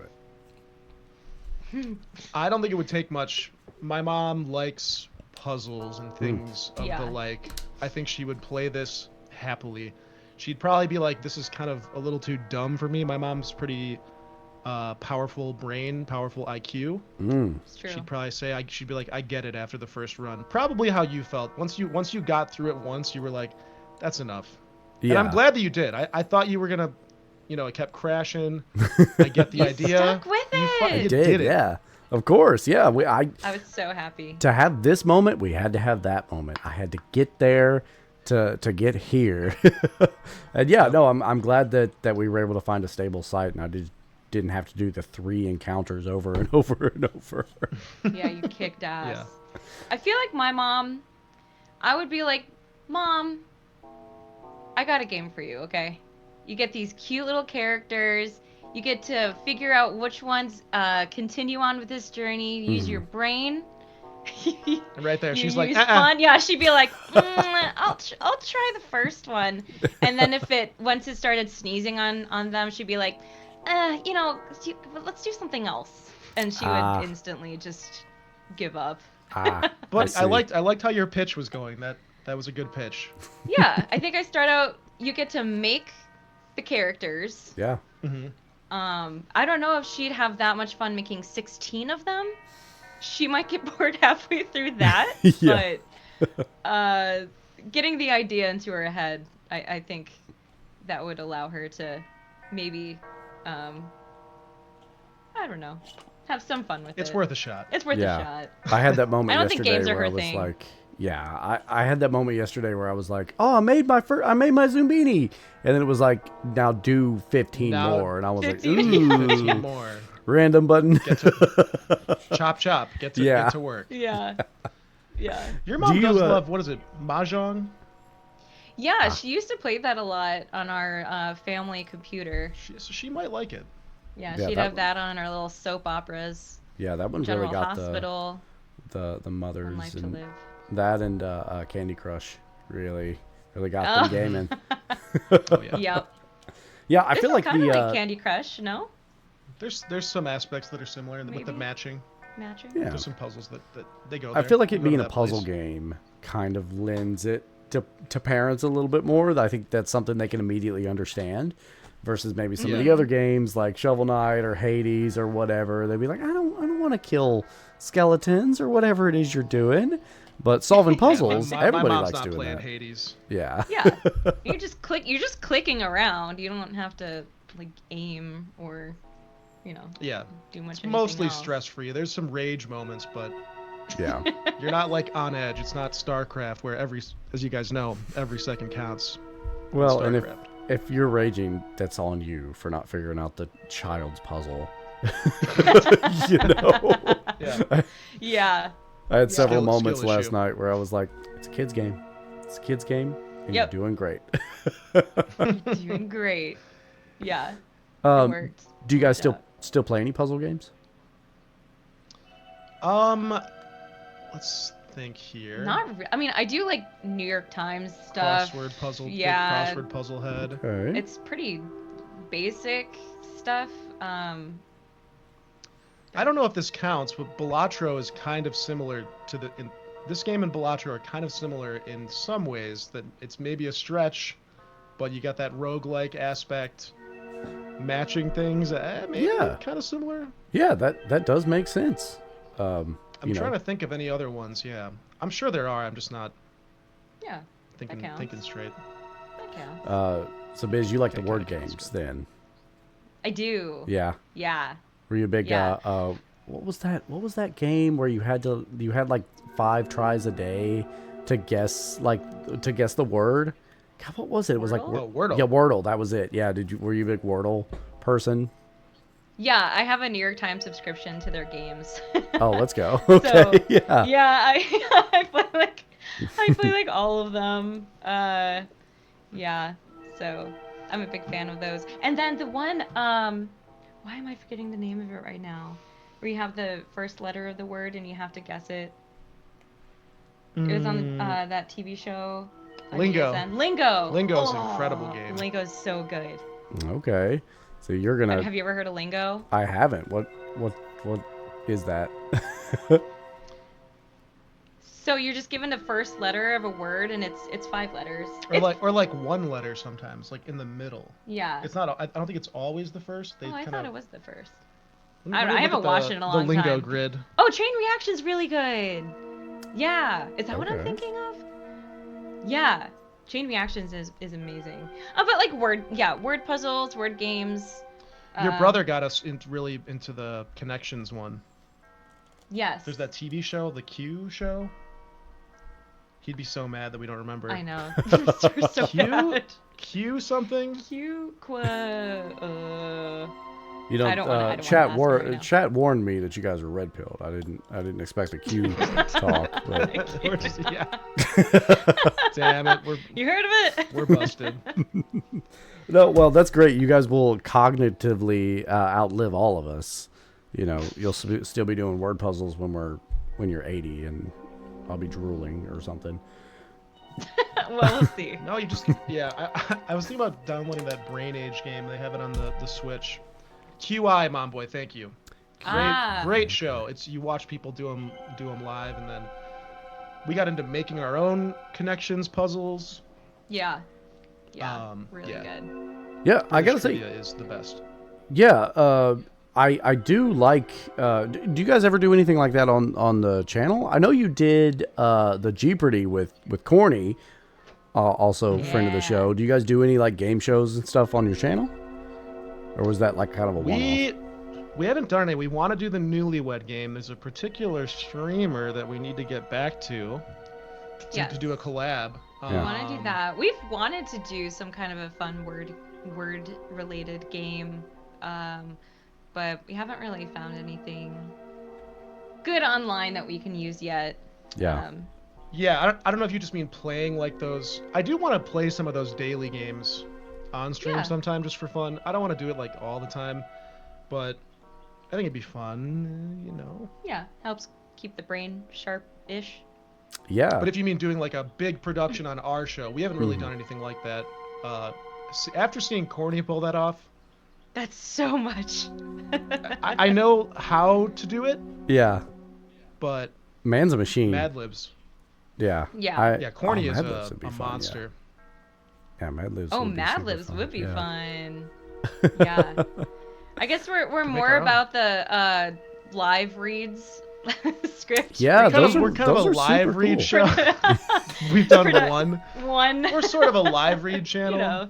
it? I don't think it would take much. My mom likes puzzles and things of Yeah. the like. I think she would play this happily. She'd probably be like, this is kind of a little too dumb for me. My mom's pretty powerful brain, powerful IQ. It's true. She'd probably say, she'd be like, I get it after the first run. Probably how you felt. Once you got through it once, you were like, that's enough. Yeah. And I'm glad that you did. I thought you were going to, it kept crashing. I get the idea. Stuck with You it. you did, it. yeah. Of course, yeah. I was so happy. To have this moment, we had to have that moment. I had to get there to get here. And yeah, no, I'm glad that we were able to find a stable site, and I didn't have to do the 3 encounters over and over and over. Yeah, you kicked ass. Yeah. I feel like my mom, I would be like, Mom, I got a game for you, okay? You get these cute little characters. You get to figure out which ones continue on with this journey. Use your brain. And right there, You she's like, use fun. Yeah, she'd be like, I'll try the first one. And then once it started sneezing on them, she'd be like, let's do something else. And she would instantly just give up. But I see. liked how your pitch was going. That was a good pitch. Yeah, I think I start out. You get to make the characters. Yeah. I don't know if she'd have that much fun making 16 of them. She might get bored halfway through that. Yeah. But getting the idea into her head, I think that would allow her to maybe, I don't know, have some fun with it. It's worth a shot. It's worth Yeah. a shot. I had that moment I don't think yesterday games are where her I was thing. like, I had that moment yesterday where I was like, oh, I made my Zombini, and then it was like, now do 15 Now more, and I was like, 15. 15 ooh, more. random button. Chop chop. Get Yeah. to work. Yeah. Yeah. Your mom Do you, does love, what is it, mahjong? Yeah, she used to play that a lot on our family computer. So she might like it. Yeah, Yeah, she'd that have that on our little soap operas. Yeah, that one General really got Hospital, the One mothers Life to and Live. that and Candy Crush really got them gaming. Oh yeah. Yep. Yeah, I This feel is like kind of the like Candy Crush, no? There's some aspects that are similar with the Maybe. matching. Matching? yeah. There's some puzzles that they go I there. feel like You it go to being a that puzzle place. game kind of lends it to parents a little bit more. I think that's something they can immediately understand versus maybe some of the Yeah. other games like Shovel Knight or Hades or whatever. They'd be like, I don't want to kill skeletons or whatever it is you're doing. But solving Yeah, puzzles, my everybody mom's likes not doing playing that. Hades. Yeah. Yeah. You're just clicking around. You don't have to like aim or, Yeah. do much It's anything mostly else. stress free. There's some rage moments, but Yeah. you're not like on edge. It's not StarCraft where as you guys know, every second counts. in Well, and StarCraft. if you're raging, that's on you for not figuring out the child's puzzle. you know? Yeah. Yeah. I had several Skill moments last issue. night where I was like, it's a kid's game. It's a kid's game, and Yep. you're doing great. Doing great. Yeah. It Um, worked. do you guys Worked out. still play any puzzle games? Let's think here. I mean, I do like New York Times stuff. Crossword puzzle. big Yeah. Crossword puzzle head. Okay. It's pretty basic stuff. I don't know if this counts, but Balatro is kind of similar to this game and Balatro are kind of similar in some ways. That it's maybe a stretch, but you got that roguelike aspect, matching things. Maybe Yeah. kind of similar. Yeah, that does make sense. I'm trying to think of any other ones. Yeah, I'm sure there are. I'm just not Yeah. thinking counts. straight. That counts. So Biz, you like the Okay, word okay, that's games good. then? I do. Yeah. Yeah. Were you a big Yeah. what was that game where you had like 5 tries a day to guess the word? God, what was it? It was like Wordle? Oh, Wordle. Yeah, Wordle, that was it. Yeah, were you a big Wordle person? Yeah, I have a New York Times subscription to their games. Oh, let's go. Okay. So, yeah. Yeah, I play like all of them. Yeah. So, I'm a big fan of those. And then the one why am I forgetting the name of it right now? Where you have the first letter of the word and you have to guess it. It was on that TV show. on Lingo. BSN. Lingo. Lingo's an incredible game. Lingo's so good. Okay. So you're going to Have you ever heard of Lingo? I haven't. What is that? So you're just given the first letter of a word and it's 5 letters. Or like one letter sometimes, like in the middle. Yeah. It's not. I don't think it's always the first. They I kind thought of. it was the first. Let me I don't know, I look haven't at watched it in a long The lingo time. grid. Oh, Chain Reaction's really good. Yeah. Is that what I'm Okay. thinking of? Yeah. Chain Reactions is amazing. But like word puzzles, word games. Your brother got us really into the connections one. Yes. There's that TV show, the Q show. He'd be so mad that we don't remember. I know. We're so Q? bad. Q something? Q You know, I don't wanna chat ask him right now. chat warned me that you guys were red pilled. I didn't expect a Q talk, but We're just- yeah. Damn it, You heard of it? we're busted. no. Well, that's great. You guys will cognitively outlive all of us. You know, you'll still be doing word puzzles when you're 80, and I'll be drooling or something. Well, we'll see. No, you just I was thinking about downloading that Brain Age game. They have it on the Switch. QI, Mom Boy, thank you. Great show. It's you watch people do them live, and then we got into making our own connections puzzles. Yeah. Yeah. Really yeah. good. Yeah, I gotta Trivia say, is the best. yeah. I do like. Do you guys ever do anything like that on the channel? I know you did the Jeopardy with Corny, also friend of the Yeah. show. Do you guys do any like game shows and stuff on your channel, or was that like kind of a one-off? We haven't done it. We want to do the Newlywed Game. There's a particular streamer that we need to get back to Yes. to do a collab. Yeah. We want to do that. We've wanted to do some kind of a fun word related game, but we haven't really found anything good online that we can use yet. Yeah. Yeah, I don't know if you just mean playing like those. I do want to play some of those daily games on stream Yeah. sometime just for fun. I don't want to do it like all the time, but I think it'd be fun, you know. Yeah, helps keep the brain sharp-ish. Yeah. But if you mean doing like a big production on our show, we haven't really done anything like that. After seeing Corny pull that off, That's so much. I know how to do it, Yeah. but Man's a machine. Mad Libs. Yeah. Yeah. Yeah, Corny is Mad Libs would be a fun, monster. Yeah, Mad Libs. Oh, would be Mad super Libs fun. would be Yeah. fun. Yeah. I guess we're make more our own. about the live reads script. Yeah, We're those kind of are a live super read cool. show. We've done We're not- one. One. We're sort of a live read channel. You know.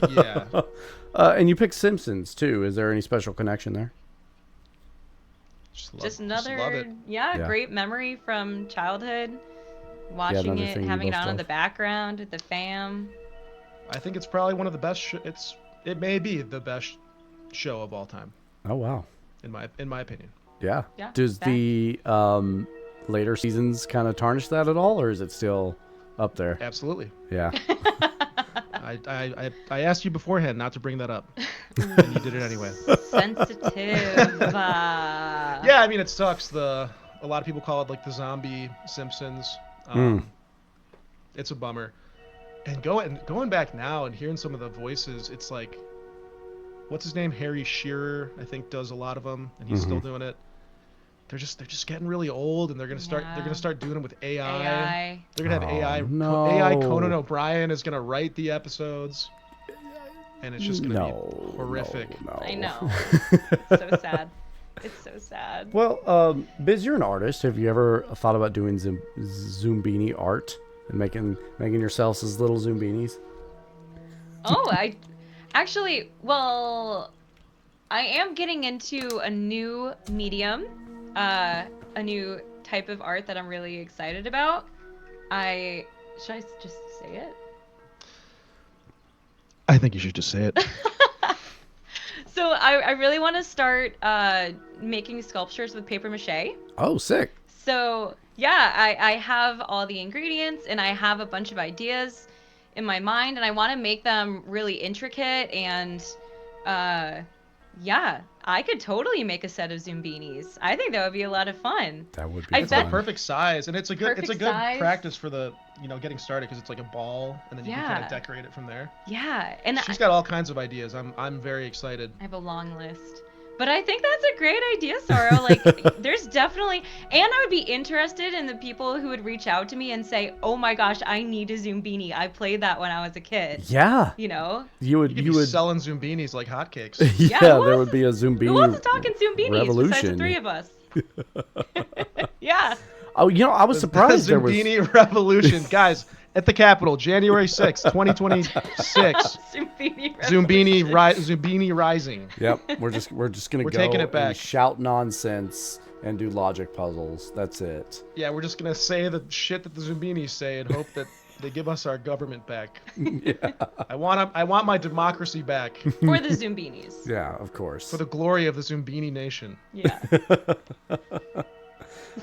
Yeah. And you picked Simpsons too. Is there any special connection there? Just another love it. Yeah. great memory from childhood. Watching another it, thing you having it both on in love. the background with the fam. I think it's probably one of the best. It may be the best show of all time, Oh wow. in my opinion. Yeah. Yeah, Does fact. the later seasons kind of tarnish that at all, or is it still up there? Absolutely. Yeah. I asked you beforehand not to bring that up, and you did it anyway. Sensitive. Yeah, I mean it sucks. A lot of people call it like the zombie Simpsons. It's a bummer. And going back now and hearing some of the voices, it's like, what's his name? Harry Shearer, I think, does a lot of them, and he's still doing it. They're just getting really old, and they're gonna start doing them with AI. AI. They're gonna have Oh, AI. no. AI Conan O'Brien is gonna write the episodes, and it's just gonna No. be horrific. No. I know. So sad. It's so sad. Well, Biz, you're an artist. Have you ever thought about doing Zoombini art and making yourselves as little Zoombinis? Oh, I actually, well, I am getting into a new medium, a new type of art that I'm really excited about. Should I just say it? I think you should just say it. So I really want to start making sculptures with paper mache. Oh, sick. So yeah, I have all the ingredients and I have a bunch of ideas in my mind and I want to make them really intricate and yeah, I could totally make a set of Zoombinis. I think that would be a lot of fun. That would be I It's bet- the perfect size, and it's a good Perfect size. practice for the getting started because it's like a ball, and then you can kind Yeah. of decorate it from there. Yeah, and She's got all kinds of ideas. I'm very excited. I have a long list. But I think that's a great idea, Sorrow. Like, there's definitely, and I would be interested in the people who would reach out to me and say, "Oh my gosh, I need a Zoombini. I played that when I was a kid." Yeah. You know? You would. You could You be would. selling Zoombinis like hotcakes. Yeah, who there wants would be a Zoombini. Who wants to talk in Zoombinis besides the revolution. three of us? Yeah. Oh, I was surprised there was. Zombini revolution, guys, at the Capitol, January 6th, 2026. Zoombini. Zombini rising. Yep, we're just gonna We're go taking it and back. shout nonsense and do logic puzzles. That's it. Yeah, we're just gonna say the shit that the Zombinis say and hope that they give us our government back. I want my democracy back Or the Zoombinis. Yeah, of course. for the glory of the Zombini nation. Yeah.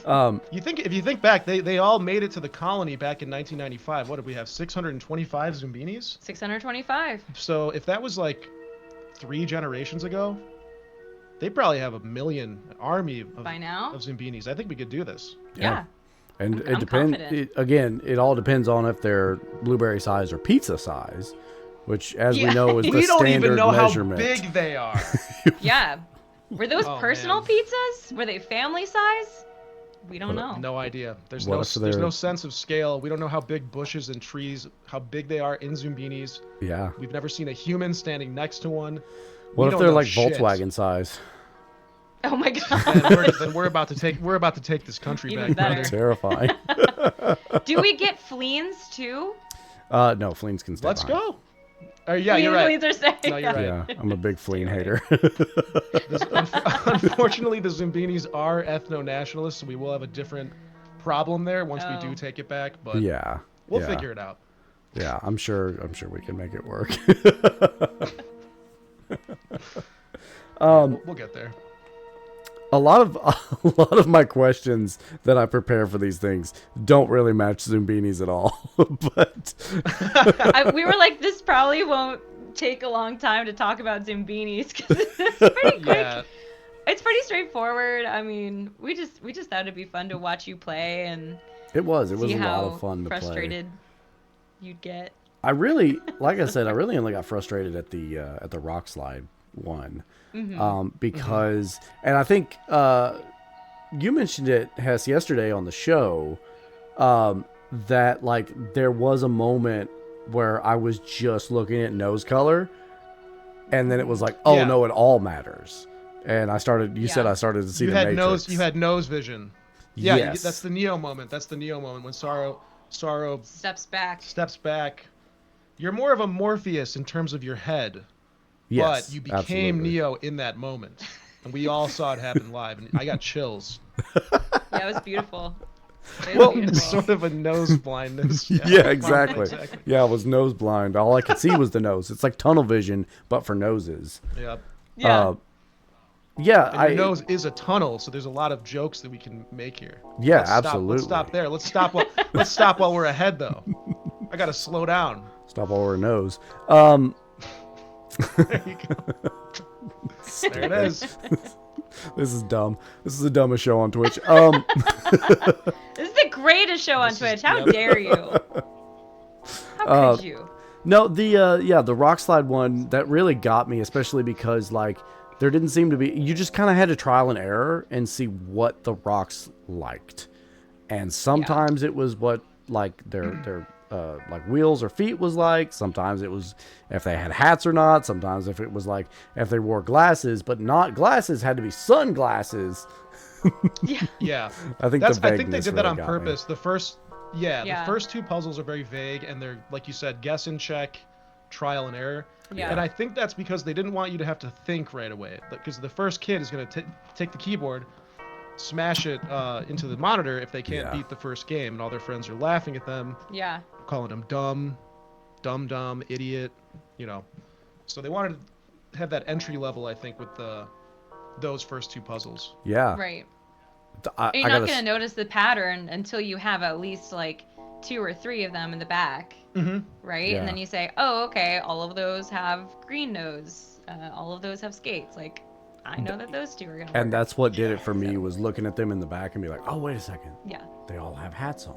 If you think back, they all made it to the colony back in 1995. What did we have? 625 Zombinis. 625. So if that was like 3 generations ago, they probably have an army of, By now? of Zombinis. I think we could do this. Yeah. And I'm it depends. confident. It all depends on if they're blueberry size or pizza size, which, as we Yeah. know, is the We don't standard even know measurement. how big they are. Yeah. Were those Oh, personal man. pizzas? Were they family size? We don't know. No idea. There's What no if there's they're- no sense of scale. We don't know how big bushes and trees, how big they are in Zoombinis. Yeah. We've never seen a human standing next to one. What We if don't they're know like shit. Volkswagen size? Oh my god. Then we're about to take this country Even back, better. brother. Terrifying. Do we get fleens too? No, fleens can stay Let's behind. go. Yeah, you're right. Fleens are safe. No, you're right. Yeah, I'm a big fleen hater. Unfortunately, the Zoombinis are ethno-nationalists, so we will have a different problem there once we do Oh. take it back. But Yeah. we'll yeah. figure it out. Yeah, I'm sure we can make it work. We'll get there. a lot of my questions that I prepare for these things don't really match Zoombinis at all. But We were like, this probably won't take a long time to talk about Zoombinis because it's pretty quick. Yeah. It's pretty straightforward. I mean, we just thought it'd be fun to watch you play and it was see a lot how of fun to play. frustrated you'd get. I really, like I said, I really only got frustrated at the rock slide one, because, and I think you mentioned it, Hess, yesterday on the show, that like there was a moment where I was just looking at nose color, and then it was like, oh Yeah. no, it all matters, and I started. You said Yeah. I started to see You the had Matrix. You had nose vision. Yeah, Yes. that's the Neo moment. That's the Neo moment when Sorrow Steps back. steps back. You're more of a Morpheus in terms of your head, Yes, but you became absolutely. Neo in that moment, and we all saw it happen live, and I got chills. Yeah, it was beautiful. It was Well, beautiful. Sort of a nose blindness. Yeah, exactly. Exactly. Yeah, I was nose blind. All I could see was the nose. It's like tunnel vision, but for noses. Yep. Yeah, And your I nose is a tunnel, so there's a lot of jokes that we can make here. Yeah, Let's stop- absolutely. Let's stop there. Let's stop while we're ahead, though. I gotta slow down. stop over a nose. There you go. There it is. This is dumb. This is the dumbest show on Twitch. This is the greatest show on This is- Twitch. How yep. dare you? How could you? No, the rock slide one that really got me, especially because like there didn't seem to be. You just kind of had to trial and error and see what the rocks liked, and sometimes it was what like their like wheels or feet was like. Sometimes it was if they had hats or not. Sometimes if it was like if they wore glasses, but not glasses, had to be sunglasses. Yeah. Yeah. I think I think they vagueness did that really on got me. purpose. Yeah. The first two puzzles are very vague, and they're, like you said, guess and check, trial and error. Yeah. And I think that's because they didn't want you to have to think right away. Because the first kid is going to take the keyboard, smash it into the monitor if they can't Yeah. beat the first game, and all their friends are laughing at them, Yeah. calling them dumb, idiot, you know. So they wanted to have that entry level, I think, with those first two puzzles. Yeah, Right. I And you're gotta not going to notice the pattern until you have at least like 2 or 3 of them in the back, Mm-hmm. right? Yeah. And then you say, oh, okay, all of those have green nose. All of those have skates. Like, I know that those two are going to work. And that's what did it for me was looking at them in the back and be like, oh, wait a second. Yeah. They all have hats on.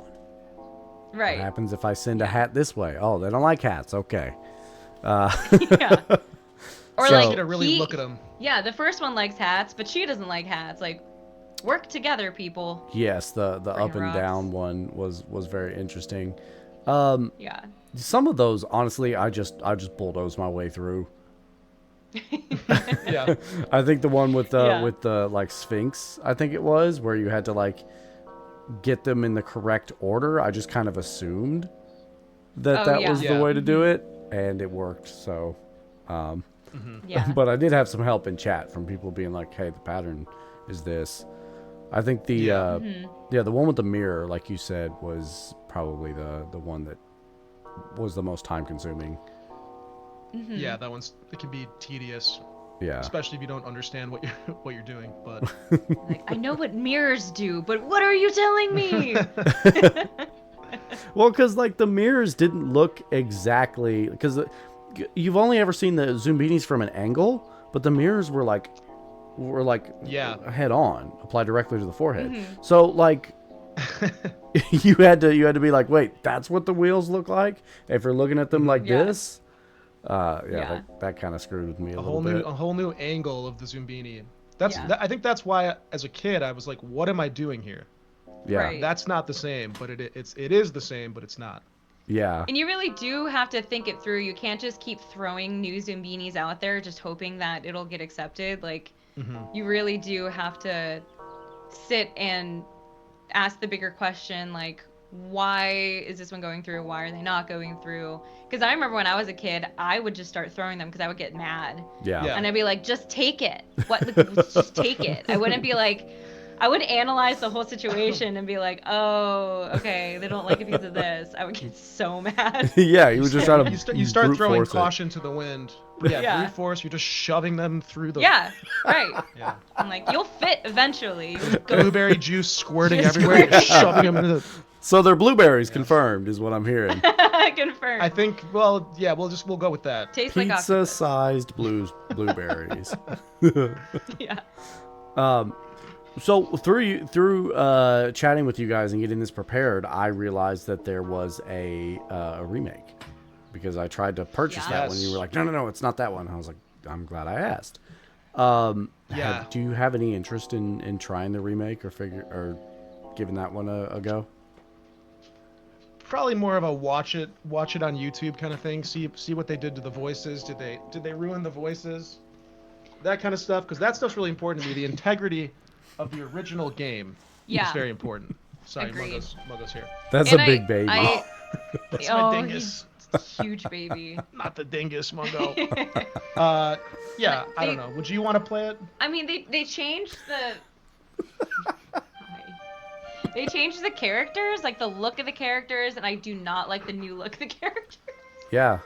Right. What happens if I send a hat this way? Oh, they don't like hats. Okay. Yeah. Or So- like, Get to really look at them. yeah, the first one likes hats, but she doesn't like hats. Like, work together, people. Yes, the Bring up and rocks. down one was very interesting. Yeah. Some of those, honestly, I just bulldozed my way through. Yeah. I think the one with Yeah. the like Sphinx, I think it was, where you had to like get them in the correct order. I just kind of assumed that Oh, that yeah. was Yeah. the way to do it, and it worked. So, Yeah. but I did have some help in chat from people being like, "Hey, the pattern is this." I think the the one with the mirror, like you said, was probably the one that was the most time consuming. Yeah, that it can be tedious, Yeah. especially if you don't understand what you're doing. But Like, I know what mirrors do, but what are you telling me? Well, because like the mirrors didn't look exactly because you've only ever seen the Zoombinis from an angle, but the mirrors were like Yeah. head on, applied directly to the forehead. So like you had to be like, wait, that's what the wheels look like if you're looking at them like Yeah. this. Yeah. That kind of screwed with me a a little whole bit. new angle of the Zoombini. Yeah. I think that's why as a kid I was like, what am I doing here? Yeah, Right. That's not the same, but it is the same, but it's not. yeah, And you really do have to think it through. You can't just keep throwing new Zoombinis out there just hoping that it'll get accepted. Like, you really do have to sit and ask the bigger question, like, why is this one going through? Why are they not going through? Because I remember when I was a kid, I would just start throwing them because I would get mad. yeah, Yeah. And I'd be like, just take it. What? Just take it. I wouldn't be like, I would analyze the whole situation and be like, oh, okay, they don't like it because of this. I would get so mad. Yeah, you were just trying to You start brute throwing force it. caution to the wind. Yeah, Yeah. brute force. You're just shoving them through the Yeah, right. yeah. I'm like, you'll fit eventually. You just go Blueberry juice squirting Just everywhere. You're squirting. shoving them into the. So they're blueberries, confirmed, is what I'm hearing. confirm. I think. Well, yeah. We'll go with that. Tastes like octopus. Pizza-sized blueberries. Yeah. So through chatting with you guys and getting this prepared, I realized that there was a remake because I tried to purchase that one. Yes. You were like, no, it's not that one. I was like, I'm glad I asked. Yeah. Do you have any interest in trying the remake or giving that one a go? Probably more of a watch it on YouTube kind of thing. See what they did to the voices. Did they ruin the voices? That kind of stuff, because that stuff's really important to me. The integrity of the original game Yeah. is very important. Sorry, Agreed. Mungo's here. That's And a big baby. That's my Oh, dingus. he's a huge baby. Not the dingus, Mungo. Yeah, I don't know. Would you want to play it? I mean, they changed the. They changed the characters, like the look of the characters, and I do not like the new look of the characters. Yeah.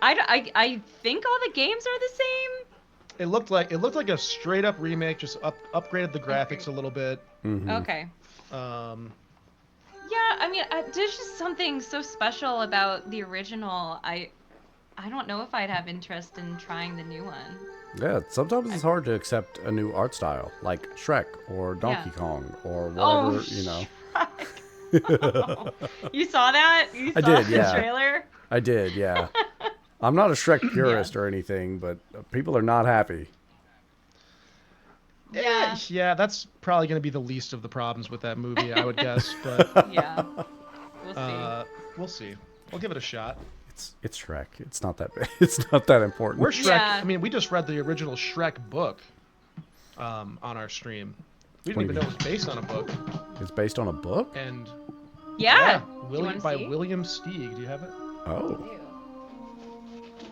I think all the games are the same. It looked like a straight up remake, just upgraded the graphics a little bit. Mhm. Okay. Um, Yeah, I mean, there's just something so special about the original. I don't know if I'd have interest in trying the new one. Yeah, sometimes it's hard to accept a new art style, like Shrek or Donkey Kong or whatever, Oh, you know. You saw that? You I saw did, the yeah. trailer? I did, yeah. I'm not a Shrek purist or anything, but people are not happy. Yeah. Yeah, that's probably going to be the least of the problems with that movie, I would guess. But Yeah. We'll see. we'll see. We'll give it a shot. It's Shrek. It's not that big. It's not that important. We're Shrek. Yeah. I mean, we just read the original Shrek book on our stream. We What didn't do even you know it was based on a book. It's based on a book? And Yeah. You William, wanna by see? William Steig. Do you have it? Oh.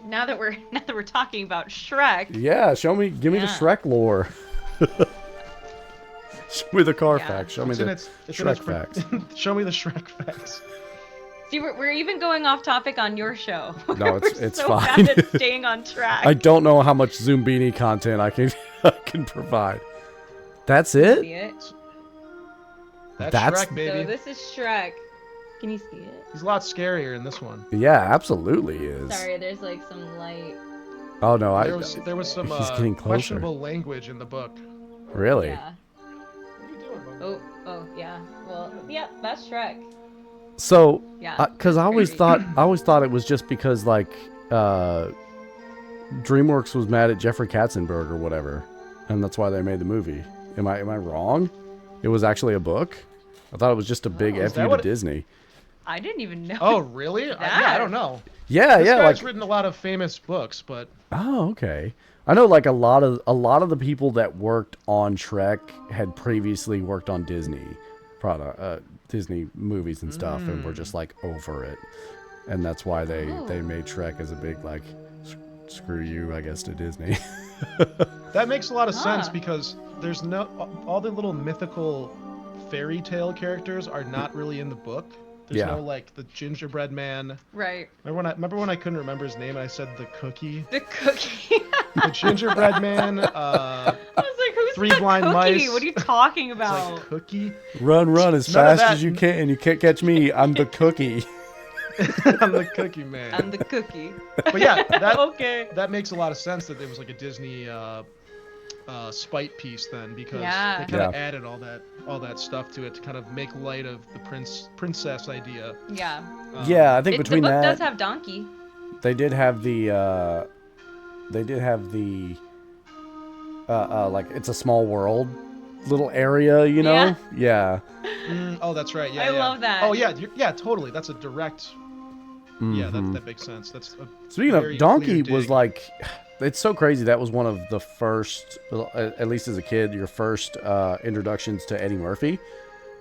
Now that we're talking about Shrek. Yeah, give me the Yeah. Shrek lore. Show me the car Yeah. facts. Show me the Shrek facts. Show me the Shrek facts. See, we're even going off topic on your show. No, We're it's so fine. bad at staying on track. I don't know how much Zoombini content I can provide. That's See it? it? That's That's- Shrek, baby. So this is Shrek. Can you see it? He's a lot scarier in this one. Yeah, absolutely is. Sorry, there's like some light. Oh no, There was some he's getting closer. questionable language in the book. Really? Yeah. What are you doing, Mom? Oh, yeah. Well, yeah, that's Shrek. So, Yeah. because I always Crazy. thought it was just because like DreamWorks was mad at Jeffrey Katzenberg or whatever, and that's why they made the movie. Am I wrong? It was actually a book. I thought it was just a big is F that you to what it- Disney. I didn't even know. Oh, really? Yeah, I don't know. Yeah, This yeah, guy's like written a lot of famous books, but oh, okay. I know like a lot of the people that worked on Shrek had previously worked on Disney Disney movies and stuff, and were just like over it, and that's why they made Shrek as a big like screw you, I guess, to Disney. that makes a lot of sense Huh. because there's all the little mythical fairy tale characters are not really in the book. There's Yeah. no like the gingerbread man. Right. Remember when I couldn't remember his name and I said the cookie? The cookie. The gingerbread man. I was like, who's Three the blind cookie? mice. What are you talking It's about? like cookie. Run as None of fast that. as you can. You can't catch me. I'm the cookie. I'm the cookie man. I'm the cookie. But yeah, that Okay. that makes a lot of sense that it was like a Disney spite piece then because Yeah. they kind of Yeah. added all that stuff to it to kind of make light of the princess idea. Yeah. Yeah, I think between the book that does have donkey. they did have the like it's a small world little area, you know? Yeah. Oh, that's right. Yeah, I yeah. love that. Oh, yeah, yeah, totally. That's a direct. Yeah, Mhm. that makes sense. That's a Speaking very of Donkey clear was dig. like it's so crazy. That was one of the first, at least as a kid, your first introductions to Eddie Murphy,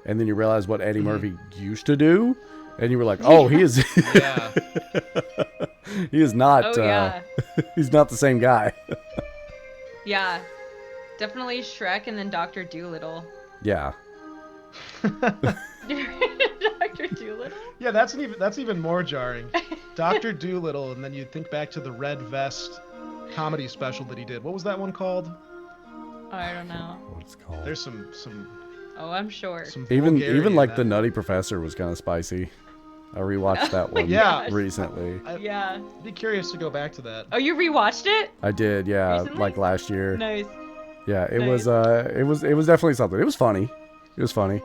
and then you realize what Eddie Murphy used to do, and you were like, "Oh, he is, Yeah. he is not, Oh yeah. he's not the same guy." Yeah. Definitely Shrek and then Dr. Dolittle. Yeah. Dr. Dolittle? Yeah, that's even more jarring. Dr. Dolittle, and then you think back to the Red Vest comedy special that he did. What was that one called? I don't know. What's it called? There's some Oh, I'm sure. Even vulgarity in like that. the Nutty Professor was kind of spicy. I rewatched that one Yeah. recently. Yeah. I'd be curious to go back to that. Oh, you rewatched it? I did, yeah, Recently? like last year. Nice. Yeah, it Nice. was definitely something. It was funny. It was funny.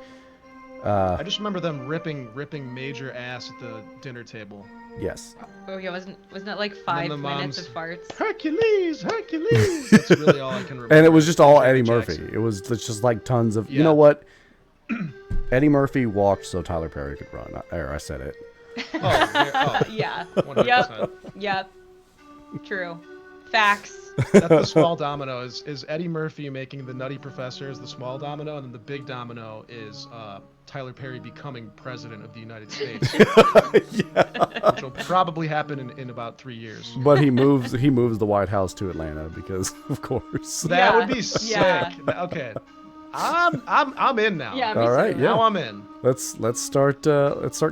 I just remember them ripping major ass at the dinner table. Yes. Oh yeah, wasn't that like 5 the minutes mom's- of farts? Hercules. That's really all I can remember. And it was just all Janet Eddie Murphy. Jackson. It was just like tons of. You Yeah. know what? Eddie Murphy walked so Tyler Perry could run. I said it. Yeah. 100%. Yep. True. Facts. That's the small domino. Is Eddie Murphy making the Nutty Professor as the small domino, and then the big domino is Tyler Perry becoming president of the United States, which will probably happen in about 3 years. But he moves the White House to Atlanta because, of course. That Yeah, would be sick. yeah. Okay, I'm in now. Yeah, me All right, too. yeah. Now I'm in. Let's start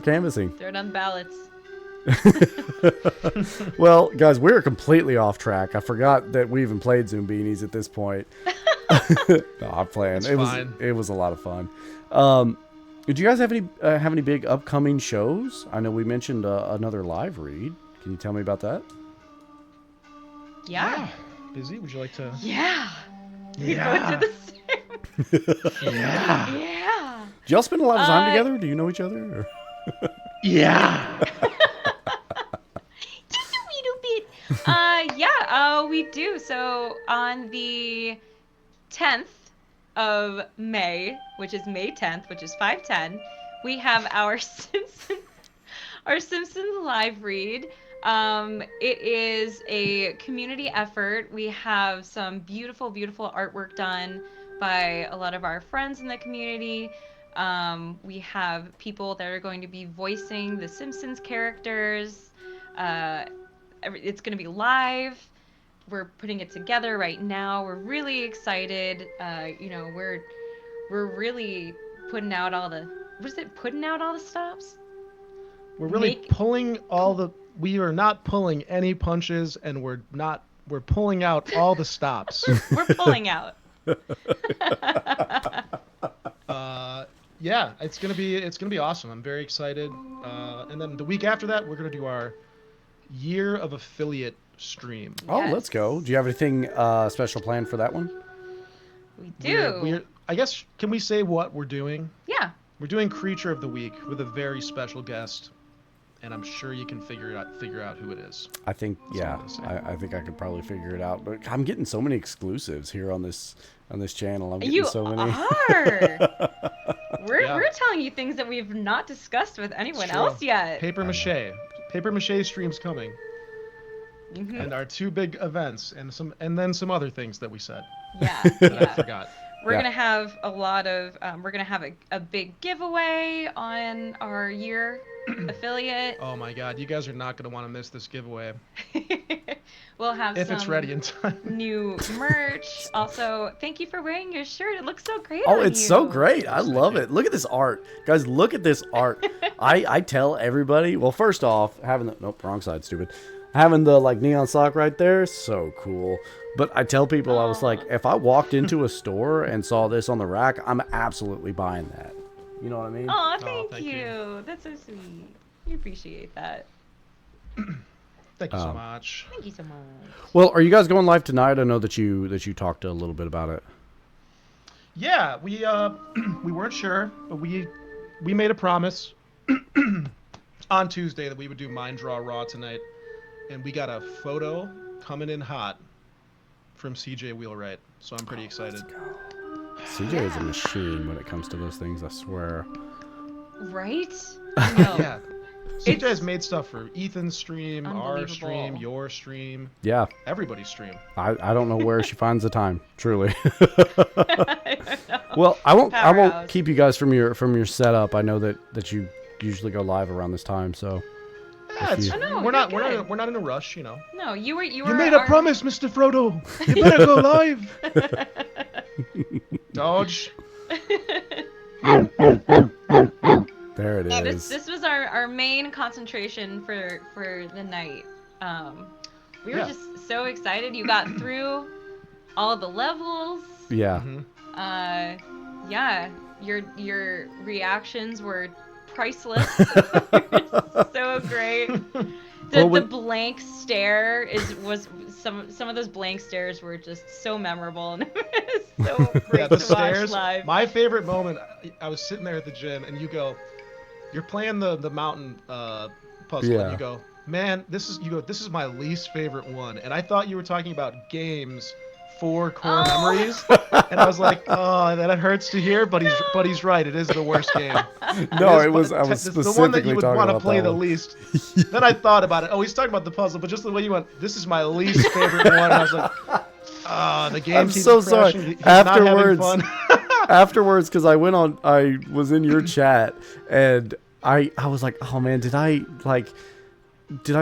canvassing. Throw it on the ballots. Well, guys, we're completely off track. I forgot that we even played Zoombinis at this point. No, I'm playing. It's It fine. was a lot of fun. Do you guys have any big upcoming shows? I know we mentioned another live read. Can you tell me about that? Yeah. Busy? Would you like to? Yeah. We Yeah. go to the same. Yeah. Yeah. Do y'all spend a lot of time Uh, together? Do you know each other? Or? Yeah. Just a little bit. We do. So on the 10th of May, which is May 10th, which is 5/10, we have our Simpsons live read. It is a community effort. We have some beautiful, beautiful artwork done by a lot of our friends in the community. We have people that are going to be voicing the Simpsons characters. It's going to be live. We're putting it together right now. We're really excited. We're really putting out all the. What is it? Putting out all the stops. We're really pulling all the. We are not pulling any punches, and we're pulling out all the stops. We're pulling out. Yeah, it's gonna be awesome. I'm very excited. And then the week after that, we're gonna do our year of affiliate stream. Oh, Yes. let's go. Do you have anything special planned for that one? We do. I guess, can we say what we're doing? Yeah. We're doing Creature of the Week with a very special guest, and I'm sure you can figure out who it is. I think, yeah, all I'm saying. I think I could probably figure it out. But I'm getting so many exclusives here on this channel. I'm getting You so many. are. Yeah. We're telling you things that we've not discussed with anyone true. else yet. Paper mache stream's coming, Mhm. and our 2 big events, and then some other things that we said Yeah. that I Yeah. forgot. We're Yeah. gonna have a lot of. We're gonna have a big giveaway on our year affiliate. Oh my God, you guys are not gonna want to miss this giveaway We'll have if some it's ready in time. new merch. Also, thank you for wearing your shirt. It looks so great. Oh, on it's you. so great. I love it. Look at this art. Guys, look at this art. I tell everybody, well, first off, nope, wrong side, stupid. Having the like neon sock right there, so cool. But I tell people, I was like, if I walked into a store and saw this on the rack, I'm absolutely buying that. You know what I mean? Aw, thank thank you. you. That's so sweet. We appreciate that. Thank you so much. Thank you so much. Well, are you guys going live tonight? I know that you talked a little bit about it. Yeah, we we weren't sure, but we made a promise on Tuesday that we would do Mind Draw Raw tonight, and we got a photo coming in hot from CJ Wheelwright, so I'm pretty excited. CJ is a machine when it comes to those things, I swear. Right? I know. Yeah, CJ It's has made stuff for Ethan's stream, our unbelievable. stream, your stream, Yeah, everybody's stream. I don't know where she finds the time, truly. I don't know. Well, I won't Powerhouse. keep you guys from your setup. I know that you usually go live around this time, so Yeah, you- I know, we're not you're good. we're not in a rush, you know. No, you were You made a promise, Mr. Frodo. You better go live. Dodge. There it Yeah, is. this was our main concentration for the night. We were Yeah. just so excited. You got through all the levels. Yeah. Mm-hmm. Yeah, your reactions were priceless. So great. The Well, blank stare was some of those blank stares were just so memorable and it was so Yeah, great the to watch stairs. live. My favorite moment. I was sitting there at the gym, and you go, you're playing the mountain puzzle, and Yeah. you go, man, this is my least favorite one. And I thought you were talking about games for Core Memories, and I was like, oh, that hurts to hear, but he's right. It is the worst game. No, is, it was. but I was it's the one that specifically you would talking want to about play that the one. least. Then I thought about it. Oh, he's talking about the puzzle, but just the way you went, this is my least favorite one. And I was like, the game I'm keeps so sorry. crashing. He's not having fun. Afterwards, because I was in your chat, and I was like, oh man, did I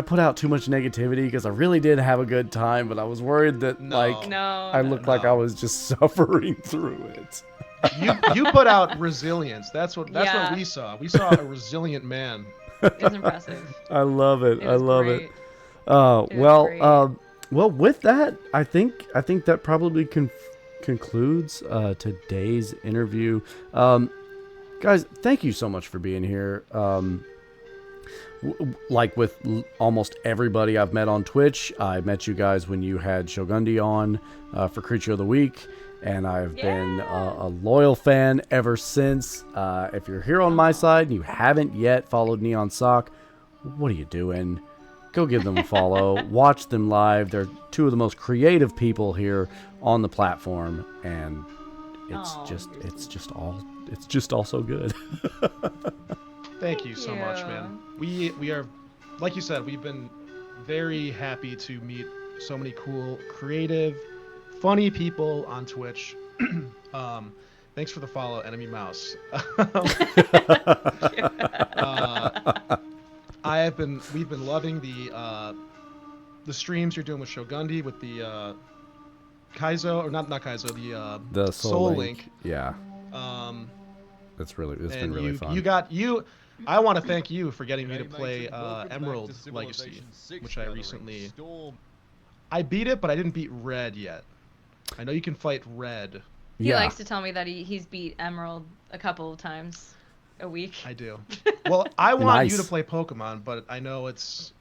put out too much negativity? Because I really did have a good time, but I was worried that No. I looked like I was just suffering through it. You put out resilience. That's what Yeah. we saw. We saw a resilient man. It was impressive. I love it. It I was love great. it. It was great. Well, with that, I think that probably concludes today's interview. Guys, thank you so much for being here. Like with almost everybody I've met on Twitch, I met you guys when you had Shogundi on for Creature of the Week, and I've been a loyal fan ever since. If you're here on my side and you haven't yet followed Neonsock, what are you doing? Go give them a follow. Watch them live. They're two of the most creative people here on the platform, and it's just all so good. Thank you so much, man. We are, like you said, we've been very happy to meet so many cool, creative, funny people on Twitch. Thanks for the follow, Enemy Mouse. We've been loving the streams you're doing with Shogundi, with the Kaizo, or not Kaizo, The Soul Link. Yeah, it's been really fun. I want to thank you for getting me to play Emerald Legacy, which I recently. I beat it, but I didn't beat Red yet. I know you can fight Red. He likes to tell me that he's beat Emerald a couple of times a week. I do. Well, I want Nice. you to play Pokemon, but I know it's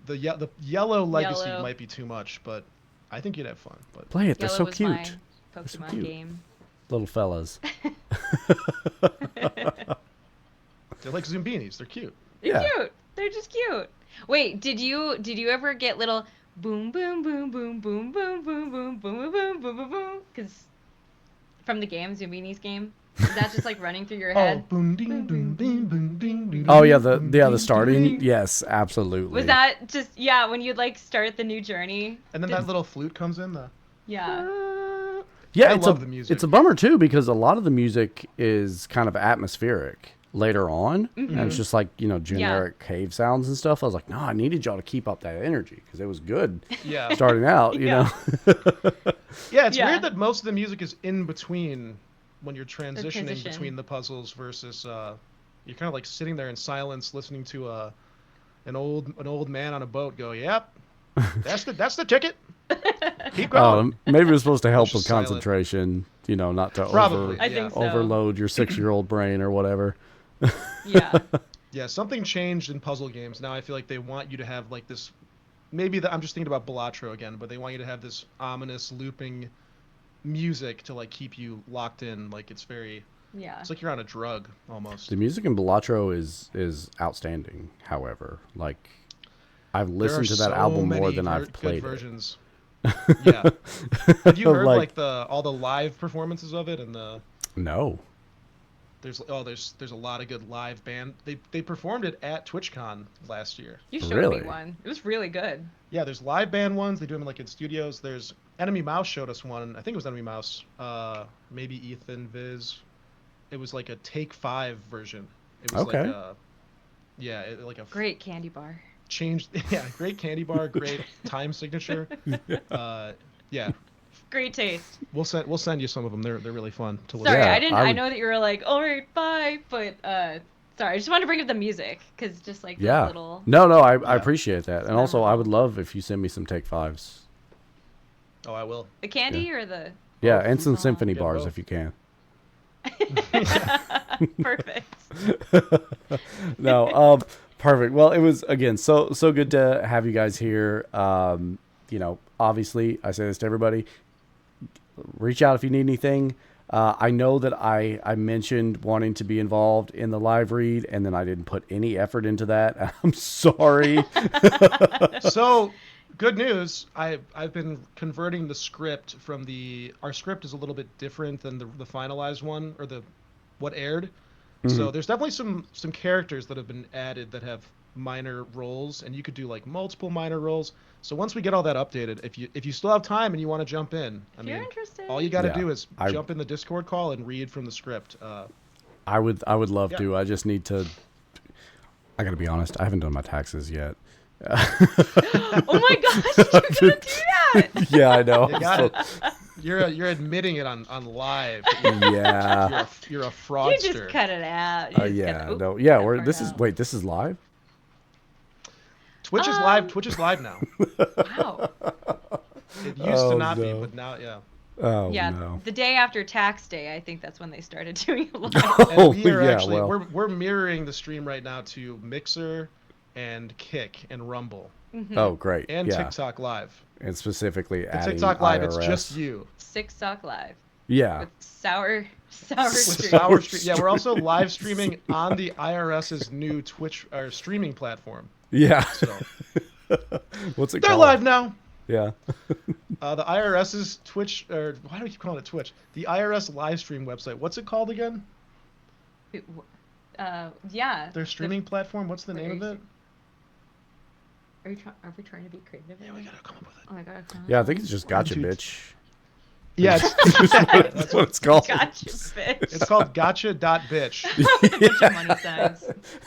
the Yellow Legacy might be too much, but I think you'd have fun. But Play it. They're Yellow so was cute. my They're so Pokemon cute. game. Little fellas. they're like Zoombinis. They're cute. They're Yeah. cute. They're just cute. Wait, did you ever get little boom boom boom boom boom boom boom boom boom boom boom boom boom boom? Because from the game, Zoombinis game, is that just like running through your Oh, head? boom ding boom bing boom ding ding. Oh yeah, the starting. Yes, absolutely. Was that just when you'd like start the new journey? And then that little flute comes in. Yeah. Yeah, I it's love a the music. it's a bummer too, because a lot of the music is kind of atmospheric later on, and it's just like generic cave sounds and stuff. I was like, no, I needed y'all to keep up that energy because it was good Yeah. starting out. You know. Yeah, it's Yeah. weird that most of the music is in between when you're transitioning transition. between the puzzles versus you're kind of like sitting there in silence listening to an old man on a boat go, "Yep, that's the ticket. Keep going." Maybe it was supposed to help Just with silent. concentration. Not to Probably. I think so. overload your 6-year-old brain or whatever. Yeah. Yeah, something changed in puzzle games. Now I feel like they want you to have like this. Maybe I'm just thinking about Balatro again, but they want you to have this ominous looping music to like keep you locked in. Like it's like you're on a drug almost. The music in Balatro is outstanding. However, like I've listened to that album more than I've played good it. versions. Yeah. Have you heard Like- all the live performances of it and No. there's a lot of good live band. They performed it at TwitchCon last year. You showed Really? me one. It was really good. Yeah, there's live band ones. They do them like in studios. There's Enemy Mouse showed us one. I think it was Enemy Mouse. Maybe Ethan Viz. It was like a Take 5 version. It was Okay. like a Great candy bar. changed. Yeah, great candy bar, great time signature. Yeah, Great taste. We'll send you some of them. They're really fun to listen. Sorry, Yeah, I know that you were like, all right, bye, but sorry, I just wanted to bring up the music because just like the Yeah. little. No, I Yeah. appreciate that. And also, I would love if you send me some Take Fives. Oh, I will. The candy or the. Yeah, and some Aw. symphony Yeah, bars both. if you can. Perfect. No, perfect. Well, it was again so good to have you guys here. Obviously, I say this to everybody. Reach out if you need anything. I know that I mentioned wanting to be involved in the live read, and then I didn't put any effort into that. I'm sorry. So, good news. I've been converting the script from our script is a little bit different than the finalized one or what aired. So there's definitely some characters that have been added that have minor roles, and you could do like multiple minor roles. So once we get all that updated, if you still have time and you want to jump in, If you're interested. all you got to Yeah, do is jump in the Discord call and read from the script. I would love Yeah. to. I just need to. I gotta be honest. I haven't done my taxes yet. Oh my gosh, you're gonna do that! Yeah, I know. You got it. You're admitting it on live. Yeah. You're a You fraudster. just cut it out. You just Yeah. cut the- No. Yeah. that We're part this is out. wait. This is live. Twitch is live. Twitch is live now. Wow. It used to Oh, not be, no. but now, yeah. Oh Yeah, no. the day after tax day, I think that's when they started doing it live. And Oh we are yeah. actually Well. we're mirroring the stream right now to Mixer and Kick and Rumble Oh great. and yeah. TikTok Live. And specifically The adding TikTok Live, IRS. it's just you. Six Sock Live Yeah. with sour With stream. Sour Stream. Yeah, we're also live streaming on the IRS's new Twitch or streaming platform. Yeah. So What's it they're called? live now. Yeah. The IRS's Twitch, or why do we keep calling it Twitch? The IRS live stream website. What's it called again? Yeah. Their streaming platform. What's the name of it? Are we trying to be creative? Yeah, we gotta come up with it. Oh my god. Yeah. I think it's just gotcha, Dude. bitch. Yeah, That's what it's called. Gotcha, bitch. it's called gotcha.bitch. With a bunch of money signs.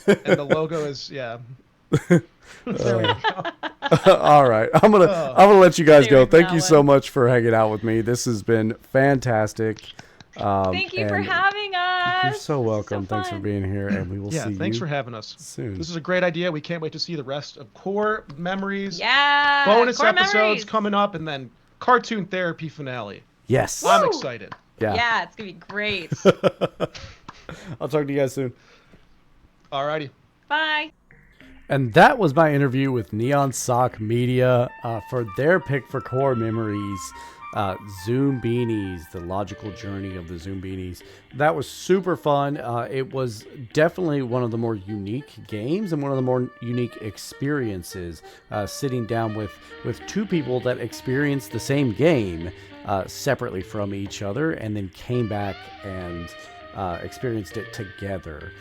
And the logo is, yeah. There we go. All right. I'm gonna let you guys Stay go. with Thank that you so one. much for hanging out with me. This has been fantastic. Thank you for and having us. You're so welcome. Thanks for fun. being here, and we will Yeah, see thanks you for having us. soon. This is a great idea. We can't wait to see the rest of Core Memories. Yeah. Bonus Core episodes memories. coming up, and then cartoon therapy finale. Yes. I'm Woo! excited. Yeah. Yeah, it's gonna be great. I'll talk to you guys soon. Alrighty. Bye. And that was my interview with Neonsockmedia for their pick for Core Memories, Zoombinis, the logical journey of the Zoombinis. That was super fun. It was definitely one of the more unique games and one of the more unique experiences, sitting down with two people that experienced the same game separately from each other and then came back and experienced it together.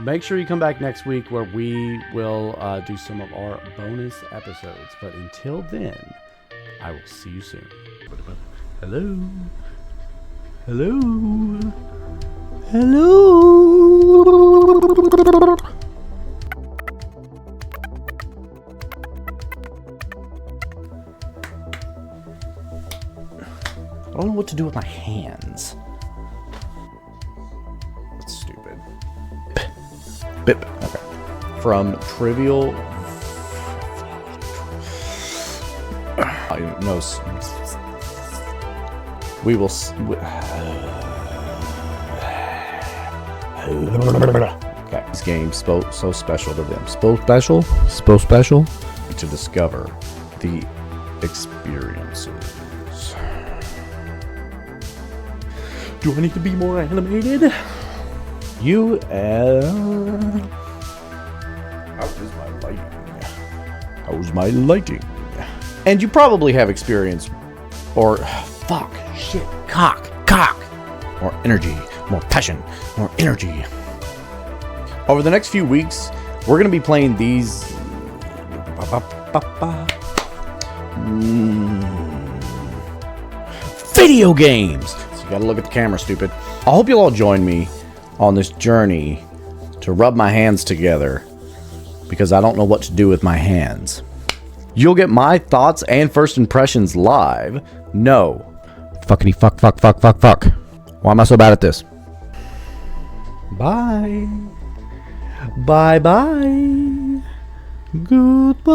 Make sure you come back next week where we will do some of our bonus episodes. But until then, I will see you soon. Hello. Hello. Hello. I don't know what to do with my hands. That's stupid. Bip. Okay. From Trivial. No. We will. Okay. This game so special to them. So special to discover the experiences. Do I need to be more animated? How is my lighting? How's my lighting? And you probably have experience, or cock. More energy, more passion, more energy. Over the next few weeks, we're going to be playing these video games. So you got to look at the camera, stupid. I hope you'll all join me on this journey to rub my hands together because I don't know what to do with my hands. You'll get my thoughts and first impressions live. No. Fuckity fuck, fuck, fuck, fuck, fuck. Why am I so bad at this? Bye. Bye bye. Goodbye.